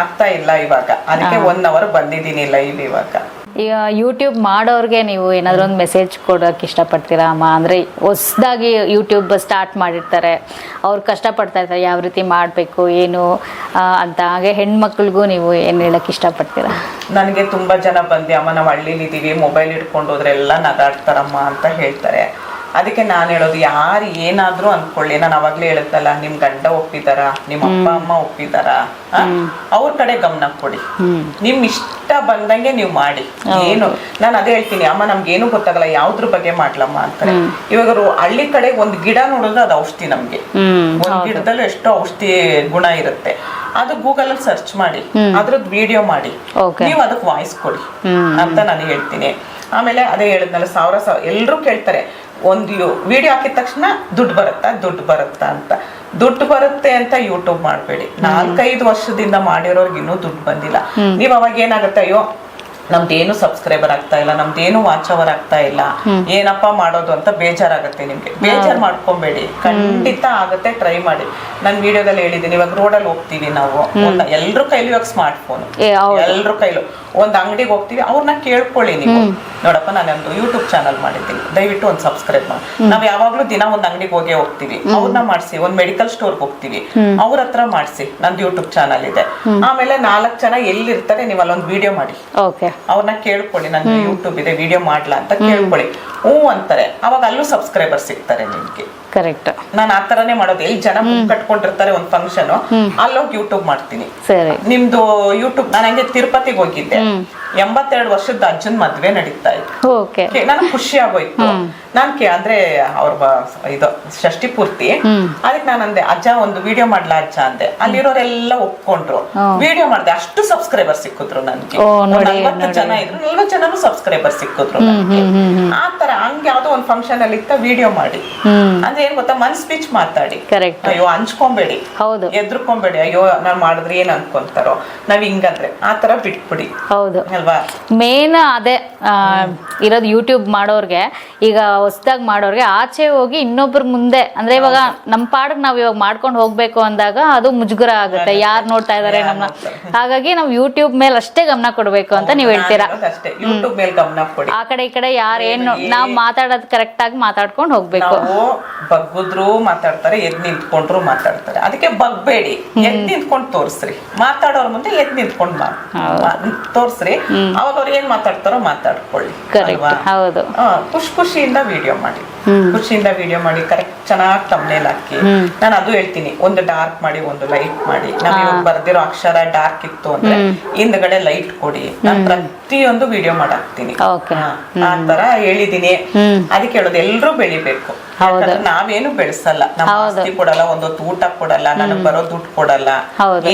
[SPEAKER 1] ಆಗ್ತಾ ಇಲ್ಲ ಇವಾಗ. ಅದಕ್ಕೆ 1 ಅವರ್ ಬಂದಿದ್ದೀನಿ ಲೈವ್ ಇವಾಗ.
[SPEAKER 2] ಈಗ ಯೂಟ್ಯೂಬ್ ಮಾಡೋರ್ಗೆ ನೀವು ಏನಾದ್ರು ಒಂದು ಮೆಸೇಜ್ ಕೊಡೋಕೆ ಇಷ್ಟಪಡ್ತೀರಾ ಅಮ್ಮ? ಅಂದರೆ ಹೊಸದಾಗಿ ಯೂಟ್ಯೂಬ್ ಸ್ಟಾರ್ಟ್ ಮಾಡಿರ್ತಾರೆ, ಅವ್ರು ಕಷ್ಟಪಡ್ತಾ ಇರ್ತಾರೆ, ಯಾವ ರೀತಿ ಮಾಡಬೇಕು ಏನು ಅಂತ. ಹಾಗೆ ಹೆಣ್ಮಕ್ಳಿಗೂ ನೀವು ಏನು ಹೇಳಕ್ಕೆ ಇಷ್ಟಪಡ್ತೀರಾ?
[SPEAKER 1] ನನಗೆ ತುಂಬ ಜನ ಬಂದು ಅಮ್ಮ ನಾವು ಹಳ್ಳಿಲಿದ್ದೀವಿ, ಮೊಬೈಲ್ ಇಟ್ಕೊಂಡು ಹೋದ್ರೆ ಎಲ್ಲ ನಗಾಡ್ತಾರಮ್ಮ ಅಂತ ಹೇಳ್ತಾರೆ. ಅದಕ್ಕೆ ನಾನು ಹೇಳೋದು, ಯಾರು ಏನಾದ್ರೂ ಅನ್ಕೊಳ್ಳಿ, ನಾನು ಅವಾಗ್ಲೇ ಹೇಳುತ್ತಲ್ಲ, ನಿಮ್ ಗಂಡ ಒಪ್ಪಿದಾರ, ನಿಮ್ಮ ಅಪ್ಪ ಅಮ್ಮ ಒಪ್ಪಿದಾರ, ಅವ್ರ ಕಡೆ ಗಮನ ಕೊಡಿ. ನಿಮ್ ಇಷ್ಟ ಬಂದಂಗೆ ನೀವು ಮಾಡಿ. ಏನು ನಾನು ಅದೇ ಹೇಳ್ತೀನಿ, ಅಮ್ಮ ನಮ್ಗೇನು ಗೊತ್ತಾಗಲ್ಲ, ಯಾವ್ದ್ರ ಬಗ್ಗೆ ಮಾಡ್ಲಮ್ಮ ಅಂತಾರೆ. ಇವಾಗ ಹಳ್ಳಿ ಕಡೆ ಒಂದ್ ಗಿಡ ನೋಡಿದ್ರೆ ಅದು ಔಷಧಿ. ನಮ್ಗೆ ಒಂದ್ ಗಿಡದಲ್ಲೂ ಎಷ್ಟೋ ಔಷಧಿ ಗುಣ ಇರುತ್ತೆ. ಅದು ಗೂಗಲ್ ಅಲ್ಲಿ ಸರ್ಚ್ ಮಾಡಿ ಅದ್ರದ್ದು ವಿಡಿಯೋ ಮಾಡಿ ನೀವು ಅದಕ್ಕೆ ವಾಯ್ಸ್ ಕೊಡಿ ಅಂತ ನಾನು ಹೇಳ್ತೀನಿ. ಆಮೇಲೆ ಅದೇ ಹೇಳಿದ್ನಲ್ಲ, 1000 ಎಲ್ರು ಕೇಳ್ತಾರೆ, ಒಂದು ವಿಡಿಯೋ ಹಾಕಿದ ತಕ್ಷಣ ದುಡ್ಡು ಬರುತ್ತಾ ಅಂತ. ದುಡ್ಡು ಬರುತ್ತೆ ಅಂತ ಯೂಟ್ಯೂಬ್ ಮಾಡಬೇಡಿ. 4-5 ವರ್ಷದಿಂದ ಮಾಡಿರೋರ್ಗೆ ಇನ್ನೂ ದುಡ್ಡು ಬಂದಿಲ್ಲ. ನೀವ್ ಅವಾಗ ಏನಾಗುತ್ತೆ, ಅಯ್ಯೋ ನಮ್ದೇನು ಸಬ್ಸ್ಕ್ರೈಬರ್ ಆಗ್ತಾ ಇಲ್ಲ, ನಮ್ದೇನು ವಾಚ್ ಅವರ್ ಆಗ್ತಾ ಇಲ್ಲ, ಏನಪ್ಪ ಮಾಡೋದು ಅಂತ ಬೇಜಾರಾಗತ್ತೆ. ನಿಮ್ಗೆ ಬೇಜಾರ್ ಮಾಡ್ಕೊಬೇಡಿ, ಖಂಡಿತ ಆಗುತ್ತೆ. ಟ್ರೈ ಮಾಡಿ. ನಾನು ವಿಡಿಯೋದಲ್ಲಿ ಹೇಳಿದ್ದೀನಿ, ಇವಾಗ ರೋಡಲ್ಲಿ ಹೋಗ್ತೀವಿ ನಾವು, ಎಲ್ರ ಕೈಲೂ ಇವಾಗ ಸ್ಮಾರ್ಟ್ ಫೋನ್, ಎಲ್ರ ಕೈಲೂ. ಒಂದ್ ಅಂಗಡಿಗೆ ಹೋಗ್ತೀವಿ, ಅವ್ರನ್ನ ಕೇಳ್ಕೊಳ್ಳಿ ನೀವು, ನೋಡಪ್ಪ ನಾನೊಂದು ಯೂಟ್ಯೂಬ್ ಚಾನಲ್ ಮಾಡಿದ್ದೀನಿ, ದಯವಿಟ್ಟು ಒಂದು ಸಬ್ಸ್ಕ್ರೈಬ್ ಮಾಡಿ. ನಾವ್ ಯಾವಾಗ್ಲೂ ದಿನ ಒಂದ್ ಅಂಗಡಿಗೆ ಹೋಗ್ತೀವಿ, ಅವ್ರನ್ನ ಮಾಡಿಸಿ. ಒಂದ್ ಮೆಡಿಕಲ್ ಸ್ಟೋರ್ಗೆ ಹೋಗ್ತೀವಿ, ಅವ್ರ ಹತ್ರ ಮಾಡಿಸಿ, ನಂದು ಯೂಟ್ಯೂಬ್ ಚಾನಲ್ ಇದೆ. ಆಮೇಲೆ 4 ಜನ ಎಲ್ಲಿರ್ತಾರೆ, ನೀವು ಅಲ್ಲೊಂದು ವಿಡಿಯೋ ಮಾಡಿ, ಅವ್ರನ್ನ ಕೇಳ್ಕೊಳ್ಳಿ, ನನ್ಗೆ ಯೂಟ್ಯೂಬ್ ಇದೆ ವಿಡಿಯೋ ಮಾಡ್ಲಾ ಅಂತ ಕೇಳ್ಕೊಳ್ಳಿ. ಅಂತಾರೆ, ಅವಾಗ ಅಲ್ಲೂ ಸಬ್ಸ್ಕ್ರೈಬರ್ ಸಿಗ್ತಾರೆ ನಿಮ್ಗೆ.
[SPEAKER 2] ಕರೆಕ್ಟ್.
[SPEAKER 1] ನಾನು ಆ ತರನೇ ಮಾಡೋದು. ಎಲ್ಲಿ ಜನ ಕಟ್ಕೊಂಡಿರ್ತಾರೆ ಒಂದ್ ಫಂಕ್ಷನ್, ಅಲ್ಲೋಗಿ ಯೂಟ್ಯೂಬ್ ಮಾಡ್ತೀನಿ. ನಿಮ್ದು ಯೂಟ್ಯೂಬ್, ನಾನು ಹಂಗೆ ತಿರುಪತಿಗೆ ಹೋಗಿದ್ದೆ, 82 ವರ್ಷದ ಅಜ್ಜನ್ ಮದ್ವೆ ನಡೀತಾ ಇತ್ತು. ನನಗೆ ಖುಷಿ ಆಗೋಯ್ತು. ನಾನ್ ಅಂದ್ರೆ ಅವ್ರ ಇದು ಷಷ್ಠಿ ಪೂರ್ತಿ. ಅದಕ್ಕೆ ನಾನು ಅಂದೆ, ಅಜ್ಜ ಒಂದು ವಿಡಿಯೋ ಮಾಡ್ಲಾ ಅಜ್ಜ ಅಂದೆ. ಅಲ್ಲಿರೋರೆಲ್ಲ ಒಪ್ಕೊಂಡ್ರು, ವಿಡಿಯೋ ಮಾಡ್ದೆ. ಅಷ್ಟು ಸಬ್ಸ್ಕ್ರೈಬರ್ ಸಿಕ್ಕಿದ್ರು ನನ್ಗೆ. 40 ಜನ ಇದ್ರು, 40 ಜನನು ಸಬ್ಸ್ಕ್ರೈಬರ್ ಸಿಕ್ಕಿದ್ರು ನನ್ಗೆ. ಆ ತರ ಹಂಗೆ ಯಾವ್ದೋ ಒಂದ್ ಫಂಕ್ಷನ್ ಅಲ್ಲಿ ಇತ್ತ ವಿಡಿಯೋ ಮಾಡಿ. ಅಂದ್ರೆ ಏನ್ ಗೊತ್ತಾ, ಮನ್ ಸ್ಪೀಚ್ ಮಾತಾಡಿ. ಅಯ್ಯೋ ಹಂಚ್ಕೊಂಬೇಡಿ, ಎದ್ರುಕೊಂಬೇಡಿ, ಅಯ್ಯೋ ನಾನ್ ಮಾಡಿದ್ರೆ ಏನ್ ಅನ್ಕೊಂತಾರೋ, ನಾವ್ ಹಿಂಗಂದ್ರೆ ಆ ತರ ಬಿಟ್ಬಿಡಿ. ಹೌದು ಅಲ್ವಾ?
[SPEAKER 2] ಮೇನ್ ಅದೇ ಇರೋದು ಯೂಟ್ಯೂಬ್ ಮಾಡೋರ್ಗೆ. ಈಗ ಹೊಸದಾಗಿ ಮಾಡೋರ್ಗೆ ಆಚೆ ಹೋಗಿ ಇನ್ನೊಬ್ರ ಮುಂದೆ, ಅಂದ್ರೆ ಇವಾಗ ನಮ್ಮ ಪಾಡಕ್ ನಾವ್ ಇವಾಗ ಮಾಡ್ಕೊಂಡು ಹೋಗ್ಬೇಕು ಅಂದಾಗ ಅದು ಮುಜುಗರ ಆಗುತ್ತೆ, ಯಾರು ನೋಡ್ತಾ ಇದಾರೆ ನಮ್ಮನ್ನ. ಹಾಗಾಗಿ ನಾವು ಯೂಟ್ಯೂಬ್ ಮೇಲೆ ಅಷ್ಟೇ ಗಮನ ಕೊಡ್ಬೇಕು ಅಂತ ನೀವ್ ಹೇಳ್ತೀರಾ?
[SPEAKER 1] ಯೂಟ್ಯೂಬ್ ಮೇಲೆ ಗಮನ ಕೊಡಿ.
[SPEAKER 2] ಆ ಕಡೆ ಈ ಕಡೆ ಯಾರೇನು ನಾವ್ ಮಾತಾಡೋದು ಕರೆಕ್ಟ್ ಆಗಿ ಮಾತಾಡ್ಕೊಂಡು ಹೋಗ್ಬೇಕು.
[SPEAKER 1] ಬಗ್ಗುದ್ರು ಮಾತಾಡ್ತಾರೆ, ಎದ್ ನಿಂತ್ಕೊಂಡ್ರು ಮಾತಾಡ್ತಾರೆ. ಅದಕ್ಕೆ ಬಗ್ಬೇಡಿ, ಎದ್ ನಿಂತ್ಕೊಂಡು ತೋರ್ಸ್ರಿ. ಮಾತಾಡೋರ್ ಮುಂದೆ ಎದ್ ನಿಂತ್ಕೊಂಡು ತೋರ್ಸ್ರಿ. ಅವಾಗ ಅವ್ರು ಏನ್ ಮಾತಾಡ್ತಾರೋ ಮಾತಾಡ್ಕೊಳ್ಳಿ.
[SPEAKER 2] ಹೌದು.
[SPEAKER 1] ಖುಷಿಯಿಂದ ವಿಡಿಯೋ ಮಾಡಿ, ಖುಷಿಯಿಂದ ವಿಡಿಯೋ ಮಾಡಿ. ಕರೆಕ್ಟ್ ಚೆನ್ನಾಗಿ ತಮ್ನೇಲ್ ಹಾಕಿ. ನಾನು ಅದು ಹೇಳ್ತೀನಿ, ಒಂದು ಡಾರ್ಕ್ ಮಾಡಿ, ಒಂದು ಲೈಟ್ ಮಾಡಿ. ನಮಗೆ ಬರ್ದಿರೋ ಅಕ್ಷರ ಡಾರ್ಕ್ ಇತ್ತು ಅಂದ್ರೆ ಹಿಂದ್ಗಡೆ ಲೈಟ್ ಕೊಡಿ. ನಾನು ಪ್ರತಿಯೊಂದು ವಿಡಿಯೋ ಮಾಡಾಕ್ತೀನಿ. ಆ ತರ ಹೇಳಿದೀನಿ. ಅದಕ್ಕೆ ಹೇಳೋದು, ಎಲ್ರೂ ಬೆಳಿಬೇಕು. ನಾವೇನು ಬೆಳೆಸಲ್ಲ, ನಮ್ಮ ಆಸ್ತಿ ಕೊಡಲ್ಲ, ಒಂದೊತ್ತು ಊಟ ಕೊಡಲ್ಲ, ನನಗ್ ಬರೋ ದುಡ್ಡು ಕೊಡಲ್ಲ,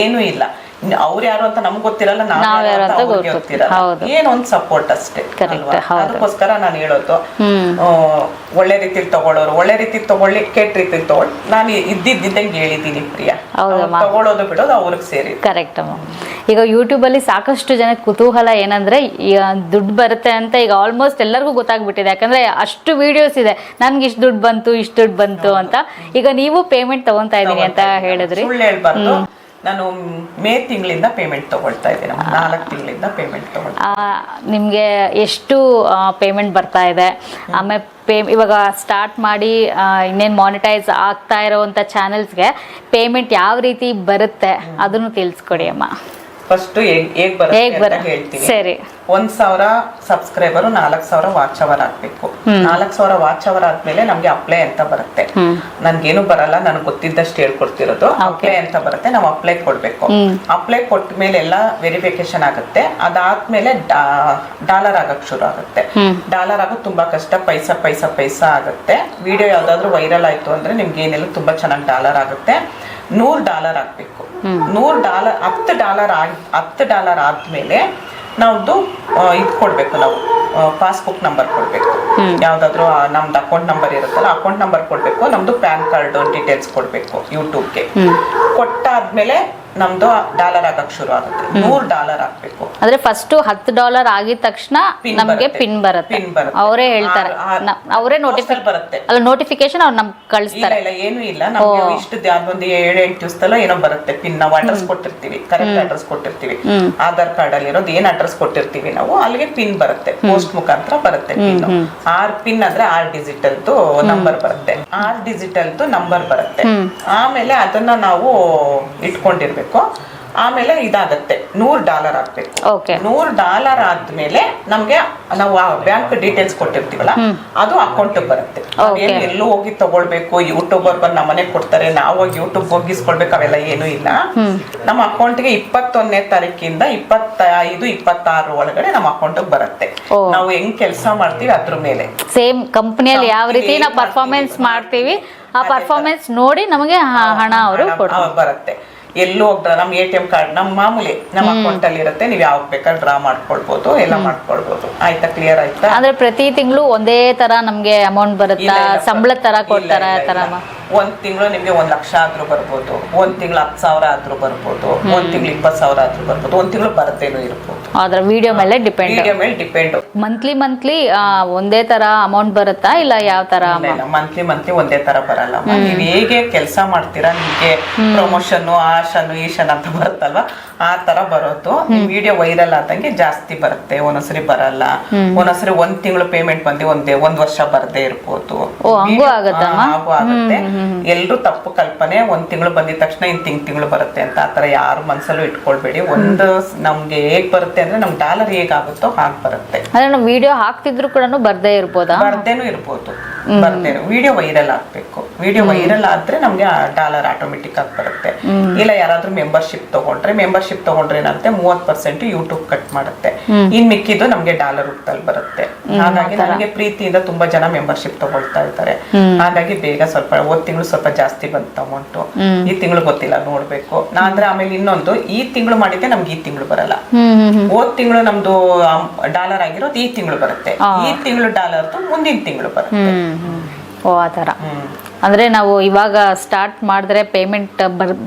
[SPEAKER 1] ಏನು ಇಲ್ಲ. ಅವ್ರು ಯಾರು ಅಂತ ನಮ್ಗೆ ಗೊತ್ತಿರಲ್ಲ, ನಾವು ಗೊತ್ತಿರಲ್ಲ. ಏನೊಂದ್ ಸಪೋರ್ಟ್ ಅಷ್ಟೇ. ಅದಕ್ಕೋಸ್ಕರ ನಾನು ಹೇಳೋದು, ಒಳ್ಳೆ ರೀತಿಲಿ ತಗೊಳ್ಳೋರು ಒಳ್ಳೆ ರೀತಿಲಿ ತಗೊಳ್ಳಿ, ಕೆಟ್ಟ ರೀತಿಲಿ ತಗೊಳ್ಳಿ. ನಾನು ಇದ್ದಿದ್ದಂಗೆ ಹೇಳಿದ್ದೀನಿ ಪ್ರಿಯಾ. ತಗೊಳ್ಳೋದು ಬಿಡೋದು ಅವ್ರಿಗೆ ಸೇರಿ.
[SPEAKER 2] ಕರೆಕ್ಟ್ ಅಮ್ಮ. ಈಗ ಯೂಟ್ಯೂಬ್ ಅಲ್ಲಿ ಸಾಕಷ್ಟು ಜನಕ್ಕೆ ಕುತೂಹಲ ಏನಂದ್ರೆ, ದುಡ್ಡು ಬರುತ್ತೆ ಅಂತ ಈಗ ಆಲ್ಮೋಸ್ಟ್ ಎಲ್ಲರಿಗೂ ಗೊತ್ತಾಗ್ಬಿಟ್ಟಿದೆ. ಯಾಕಂದ್ರೆ ಅಷ್ಟು ವಿಡಿಯೋಸ್ ಇದೆ, ನನ್ಗೆ ಇಷ್ಟು ದುಡ್ಡು ಬಂತು, ಇಷ್ಟು ದುಡ್ಡು ಬಂತು ಅಂತ. ಈಗ ನೀವು ಪೇಮೆಂಟ್ ತಗೊಂತಾ ಇದೀನಿ ಅಂತ ಹೇಳಿದ್ರಿ.
[SPEAKER 1] ಸುಳ್ಳು ಹೇಳ್ಬಾರ್ದು. ನಾನು ಮೇ ತಿಂಗಳಿಂದ ಪೇಮೆಂಟ್ ತಗೊಳ್ತಾ ಇದ್ದೀನಿ. 4 ತಿಂಗಳಿಂದ ಪೇಮೆಂಟ್ ತಗೊಳ್ತಾ.
[SPEAKER 2] ನಿಮಗೆ ಎಷ್ಟು ಪೇಮೆಂಟ್ ಬರ್ತಾ ಇದೆ? ಆಮೇಲೆ ಇವಾಗ ಸ್ಟಾರ್ಟ್ ಮಾಡಿ ಇನ್ನೇನು ಮಾನಿಟೈಸ್ ಆಗ್ತಾ ಇರೋವಂಥ ಚಾನೆಲ್ಸ್ಗೆ ಪೇಮೆಂಟ್ ಯಾವ ರೀತಿ ಬರುತ್ತೆ ಅದನ್ನು ತಿಳಿಸ್ಕೊಡಿ ಅಮ್ಮ.
[SPEAKER 1] ಫಸ್ಟ್ ಹೇಗೆ ಬರುತ್ತೆ ಹೇಳ್ತೀನಿ.
[SPEAKER 2] ಸರಿ.
[SPEAKER 1] 1,000 ಸಬ್ಸ್ಕ್ರೈಬರು 4,000 ವಾಚ್ ಅವರ್ ಆಗ್ಬೇಕು. 4,000 ವಾಚ್ ಅವರ್ ಆದ್ಮೇಲೆ ನಮ್ಗೆ ಅಪ್ಲೈ ಅಂತ ಬರುತ್ತೆ. ನನ್ಗೇನು ಬರಲ್ಲ, ನನ್ಗೆ ಗೊತ್ತಿದ್ದಷ್ಟು ಹೇಳ್ಕೊಡ್ತಿರೋದು. ಅಪ್ಲೈ ಅಂತ ಬರುತ್ತೆ, ನಾವು ಅಪ್ಲೈ ಕೊಡ್ಬೇಕು. ಅಪ್ಲೈ ಕೊಟ್ಟ ಮೇಲೆ ಎಲ್ಲ ವೆರಿಫಿಕೇಶನ್ ಆಗುತ್ತೆ. ಅದಾದ್ಮೇಲೆ ಡಾಲರ್ ಆಗಕ್ ಶುರು ಆಗುತ್ತೆ. ಡಾಲರ್ ಆಗೋದು ತುಂಬಾ ಕಷ್ಟ, ಪೈಸಾ ಆಗುತ್ತೆ. ವಿಡಿಯೋ ಯಾವ್ದಾದ್ರು ವೈರಲ್ ಆಯ್ತು ಅಂದ್ರೆ ನಿಮ್ಗೆ ಏನೆಲ್ಲ ತುಂಬಾ ಚೆನ್ನಾಗಿ ಡಾಲರ್ ಆಗುತ್ತೆ. $100 ಆಗ್ಬೇಕು. $10 ಆದ್ಮೇಲೆ ನಾವ್ದು ಇದು ಕೊಡ್ಬೇಕು, ನಾವು ಪಾಸ್ಬುಕ್ ನಂಬರ್ ಕೊಡ್ಬೇಕು. ಯಾವ್ದಾದ್ರು ನಮ್ದು ಅಕೌಂಟ್ ನಂಬರ್ ಇರುತ್ತಲ್ಲ, ಅಕೌಂಟ್ ನಂಬರ್ ಕೊಡ್ಬೇಕು. ನಮ್ದು ಪ್ಯಾನ್ ಕಾರ್ಡ್ ಡೀಟೇಲ್ಸ್ ಕೊಡ್ಬೇಕು ಯೂಟ್ಯೂಬ್ಗೆ. ಕೊಟ್ಟಾದ್ಮೇಲೆ ನಮ್ದು ಡಾಲರ್ ಆಗಕ್ ಶುರು ಆಗುತ್ತೆ. $100 ಆಗ್ಬೇಕು.
[SPEAKER 2] ಅಂದ್ರೆ ಫಸ್ಟ್ $10 ಆಗಿದ ತಕ್ಷಣ ನಮ್ಗೆ ಪಿನ್ ಬರುತ್ತೆ. ಅವರೇ ಹೇಳ್ತಾರೆ, ಅವರೇ
[SPEAKER 1] ಬರುತ್ತೆ.
[SPEAKER 2] ಅಲ್ಲ ನೋಟಿಫಿಕೇಶನ್ ಅವ್ರು ನಮ್ಗೆ ಕಳಿಸ್ತಾರೆ.
[SPEAKER 1] ಇಲ್ಲ ಏನು ಇಲ್ಲ, ನಮ್ಗೆ ಇಷ್ಟು ಅದೊಂದು 7-8 ದಿವಸದಲ್ಲ ಏನೋ ಬರುತ್ತೆ ಪಿನ್. ನಾವು ಅಡ್ರೆಸ್ ಕೊಟ್ಟಿರ್ತೀವಿ, ಕರೆಕ್ಟ್ ಅಡ್ರೆಸ್ ಕೊಟ್ಟಿರ್ತೀವಿ. ಆಧಾರ್ ಕಾರ್ಡ್ ಅಲ್ಲಿ ಇರೋದು ಏನ್ ಅಡ್ರೆಸ್ ಕೊಟ್ಟಿರ್ತೀವಿ ನಾವು, ಅಲ್ಲಿಗೆ ಪಿನ್ ಬರುತ್ತೆ. ಪೋಸ್ಟ್ ಮುಖಾಂತರ ಬರುತ್ತೆ ಪಿನ್. 6 ಪಿನ್ ಅಂದ್ರೆ 6 ಡಿಜಿಟಲ್ದು ನಂಬರ್ ಬರುತ್ತೆ. 6 ಡಿಜಿಟಲ್ದು ನಂಬರ್ ಬರುತ್ತೆ. ಆಮೇಲೆ ಅದನ್ನ ನಾವು ಇಟ್ಕೊಂಡಿರ್ಬೇಕು. ಆಮೇಲೆ ಇದಾಗತ್ತೆ $100 ಆಗ್ಬೇಕು. $100 ಆದ್ಮೇಲೆ ನಮ್ಗೆ ನಾವು ಆ ಬ್ಯಾಂಕ್ ಡೀಟೇಲ್ಸ್ ಕೊಟ್ಟಿರ್ತೀವಲ್ಲ, ಅದು ಅಕೌಂಟ್ ಬರುತ್ತೆ. ಎಲ್ಲೂ ಹೋಗಿ ತಗೊಳ್ಬೇಕು, ಯೂಟ್ಯೂಬರ್ ಬಂದು ನಮ್ಮನೆ ಕೊಡ್ತಾರೆ, ನಾವು ಯೂಟ್ಯೂಬ್ ಹೋಗಿಸ್ಕೊಳ್ಬೇಕು, ಅವೆಲ್ಲ ಏನು ಇಲ್ಲ. ನಮ್ಮ ಅಕೌಂಟ್ಗೆ 21ನೇ ತಾರೀಕಿಂದ 25, 26 ಒಳಗಡೆ ನಮ್ಮ ಅಕೌಂಟ್ ಬರುತ್ತೆ. ನಾವು ಹೆಂಗ್ ಕೆಲಸ ಮಾಡ್ತೀವಿ ಅದ್ರ ಮೇಲೆ.
[SPEAKER 2] ಸೇಮ್ ಕಂಪನಿಯಲ್ಲಿ ಯಾವ ರೀತಿ ನಾವು ಪರ್ಫಾರ್ಮೆನ್ಸ್ ಮಾಡ್ತೀವಿ, ಆ ಪರ್ಫಾರ್ಮೆನ್ಸ್ ನೋಡಿ ನಮಗೆ ಹಣ ಅವರು
[SPEAKER 1] ಬರುತ್ತೆ. ಎಲ್ಲೂ ಹೋಗ್ರ ನಮ್ ATM ಕಾರ್ಡ್ ನಮ್ ಮಾಮೂಲಿ ನಮ್ಮ ಅಕೌಂಟ್ ಅಲ್ಲಿ ಇರುತ್ತೆ. ನೀವ್ ಯಾವಾಗ ಬೇಕಾದ್ರೆ ಡ್ರಾ ಮಾಡ್ಕೊಳ್ಬಹುದು, ಎಲ್ಲ ಮಾಡ್ಕೊಳ್ಬಹುದು. ಆಯ್ತಾ, ಕ್ಲಿಯರ್ ಆಯ್ತಾ?
[SPEAKER 2] ಅಂದ್ರೆ ಪ್ರತಿ ತಿಂಗಳು ಒಂದೇ ತರ ನಮ್ಗೆ ಅಮೌಂಟ್ ಬರುತ್ತಾ, ಸಂಬಳ ತರ ಕೊಡ್ತಾರ?
[SPEAKER 1] ಒಂದ್ ತಿಂಗಳು ನಿಮ್ಗೆ 1 ಲಕ್ಷ ಆದ್ರೂ ಬರ್ಬೋದು, ಒಂದ್ ತಿಂಗಳು 10,000 ಆದ್ರೂ ಬರ್ಬೋದು, ಒಂದ್ ತಿಂಗಳು 20,000 ಆದ್ರೂ ಬರ್ಬೋದು, ಒಂದ್ ತಿಂಗಳು ಬರ್ತೇನೂ ಇರ್ಬೋದು.
[SPEAKER 2] ಅದ್ರ ವಿಡಿಯೋ ಮೇಲೆ ಡಿಪೆಂಡ್. ಮಂತ್ಲಿ ಒಂದೇ ತರ ಅಮೌಂಟ್ ಬರುತ್ತಾ, ಇಲ್ಲ ಯಾವ ತರ?
[SPEAKER 1] ಮಂತ್ಲಿ ಒಂದೇ ತರ ಬರಲ್ಲ. ನೀವ್ ಹೇಗೆ ಕೆಲಸ ಮಾಡ್ತೀರಾ, ನಿಮ್ಗೆ ಪ್ರಮೋಷನ್ ಈಶನ್ ಅಂತ ಬರುತ್ತಲ್ವಾ, ಆ ತರ ಬರೋದು. ವಿಡಿಯೋ ವೈರಲ್ ಆದಂಗೆ ಜಾಸ್ತಿ ಬರುತ್ತೆ, ಒಂದೊಂದ್ಸರಿ ಬರಲ್ಲ. ಒಂದೊಂದ್ಸರಿ 1 ತಿಂಗಳು ಪೇಮೆಂಟ್ ಬಂದು 1 ವರ್ಷ ಬರದೇ ಇರ್ಬೋದು. ಆಗುತ್ತೆ. ಎಲ್ರು ತಪ್ಪು ಕಲ್ಪನೆ, 1 ತಿಂಗಳು ಬಂದಿದ ತಕ್ಷಣ ಇನ್ ತಿಂಗಳು ಬರುತ್ತೆ ಅಂತ. ಆತರ ಯಾರು ಮನ್ಸಲ್ಲೂ ಇಟ್ಕೊಳ್ಬೇಡಿ. ನಮ್ಗೆ ಹೇಗ್ ಬರುತ್ತೆ ಅಂದ್ರೆ ನಮ್ ಡಾಲರ್ ಹೇಗಾಗುತ್ತೋ ಹಾಗೆ ಬರುತ್ತೆ.
[SPEAKER 2] ವಿಡಿಯೋ ಹಾಕ್ತಿದ್ರು ಕೂಡ ಬರ್ದೇ ಇರ್ಬೋದಾ?
[SPEAKER 1] ಬರ್ದೇನು ಇರ್ಬೋದು. ವಿಡಿಯೋ ವೈರಲ್ ಆಗ್ಬೇಕು. ವಿಡಿಯೋ ವೈರಲ್ ಆದ್ರೆ ನಮ್ಗೆ ಡಾಲರ್ ಆಟೋಮೆಟಿಕ್ ಆಗಿ ಬರುತ್ತೆ. ಇಲ್ಲ ಯಾರಾದ್ರೂ ಮೆಂಬರ್ಶಿಪ್ ತಗೊಂಡ್ರೆ ಏನಾಗುತ್ತೆ, 30% ಯೂಟ್ಯೂಬ್ ಕಟ್ ಮಾಡುತ್ತೆ. ಇನ್ ಮಿಕ್ಕಿದ್ದು ನಮ್ಗೆ ಡಾಲರ್ ರೂಪದಲ್ಲಿ ಬರುತ್ತೆ. ಹಾಗಾಗಿ ನನಗೆ ಪ್ರೀತಿಯಿಂದ ತುಂಬಾ ಜನ ಮೆಂಬರ್ಶಿಪ್ ತಗೊಳ್ತಾ ಇದ್ದಾರೆ. ಹಾಗಾಗಿ ಬೇಗ ಸ್ವಲ್ಪ ತಿಂಗಳು ಸ್ವಲ್ಪ ಜಾಸ್ತಿ ಬಂತು ಅಮೌಂಟ್. ಈ ತಿಂಗಳು ಗೊತ್ತಿಲ್ಲ, ನೋಡ್ಬೇಕು. ಅಂದ್ರೆ ಆಮೇಲೆ ಇನ್ನೊಂದು, ಈ ತಿಂಗಳು ಮಾಡಿದ್ರೆ ನಮ್ಗೆ ಈ ತಿಂಗಳು ಬರಲ್ಲ. ತಿಂಗಳು ನಮ್ದು ಡಾಲರ್ ಆಗಿರೋದು ಈ ತಿಂಗಳು ಬರುತ್ತೆ. ಈ ತಿಂಗಳು ಡಾಲರ್ದು ಮುಂದಿನ ತಿಂಗಳು ಬರುತ್ತೆ.
[SPEAKER 2] ಆ ತರ. ಅಂದ್ರೆ ನಾವು ಇವಾಗ ಸ್ಟಾರ್ಟ್ ಮಾಡಿದ್ರೆ ಪೇಮೆಂಟ್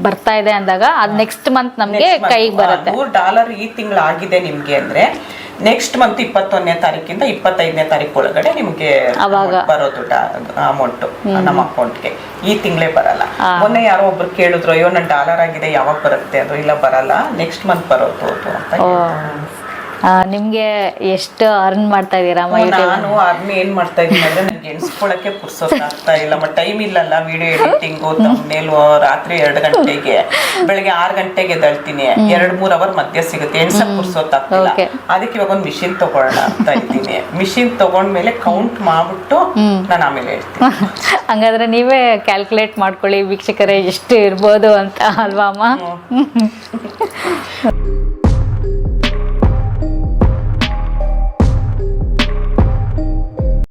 [SPEAKER 2] ಬರ್ತಾ ಇದೆ ಅಂದಾಗ ಅದು ನೆಕ್ಸ್ಟ್ ಮಂತ್ ನಮ್ಗೆ ಕೈಗೆ ಬರುತ್ತೆ.
[SPEAKER 1] $100 ಈ ತಿಂಗಳು ಆಗಿದೆ ನಿಮ್ಗೆ ಅಂದ್ರೆ ನೆಕ್ಸ್ಟ್ ಮಂತ್ 21ನೇ ತಾರೀಕಿಂದ 25ನೇ ತಾರೀಕು ಒಳಗಡೆ ನಿಮ್ಗೆ ಬರೋದು ಅಮೌಂಟ್ ನಮ್ಮ ಅಕೌಂಟ್ಗೆ. ಈ ತಿಂಗಳೇ ಬರಲ್ಲ. ಮೊನ್ನೆ ಯಾರೋ ಒಬ್ರು ಕೇಳಿದ್ರು, ಅಯ್ಯೋ ನನ್ ಡಾಲರ್ ಆಗಿದೆ ಯಾವಾಗ ಬರುತ್ತೆ ಅದು. ಇಲ್ಲ ಬರಲ್ಲ, ನೆಕ್ಸ್ಟ್ ಮಂತ್ ಬರೋದು ಅಂತ.
[SPEAKER 2] ನಿಮ್ಗೆ ಎಷ್ಟು ಅರ್ನ್ ಮಾಡ್ತಾ ಇದೀರಾ?
[SPEAKER 1] ನಾನು ಅರ್ನ್ ಏನ್ ಮಾಡ್ತಾ ಇದ್ದೀನಿ ಅಂದ್ರೆ ನನ್ಗೆ ಎಣಿಸ್ಕೊಳಕ್ಕೆ ಪುರ್ಸೊತ್ತಾಗ್ತಾ ಇಲ್ಲ. ಟೈಮ್ ಇಲ್ಲಲ್ಲ, ವಿಡಿಯೋ ಎಡಿಟಿಂಗು, ತಮ್ನೇಲ್ ರಾತ್ರಿ 2 ಗಂಟೆಗೆ, ಬೆಳಗ್ಗೆ 6 ಗಂಟೆಗೆ ಎದ್ದೇಳ್ತೀನಿ. 2-3 ಅವರ್ ಮಧ್ಯ ಸಿಗುತ್ತೆ, ಎಣ್ಸಕ್ ಪುರ್ಸೊತ್ತಾಗ್ತಿಲ್ಲ. ಅದಕ್ಕೆ ಇವಾಗ ಒಂದು ಮಿಷಿನ್ ತಗೊಳ್ಳೋಣ ಅಂತ ಇದ್ದೀನಿ. ಮಿಷಿನ್ ತಗೊಂಡ್ಮೇಲೆ ಕೌಂಟ್ ಮಾಡ್ಬಿಟ್ಟು ನಾನು ಆಮೇಲೆ ಹೇಳ್ತೀನಿ.
[SPEAKER 2] ಹಂಗಾದ್ರೆ ನೀವೇ ಕ್ಯಾಲ್ಕುಲೇಟ್ ಮಾಡ್ಕೊಳ್ಳಿ ವೀಕ್ಷಕರೇ ಎಷ್ಟು ಇರ್ಬೋದು ಅಂತ, ಅಲ್ವಾ ಅಮ್ಮ?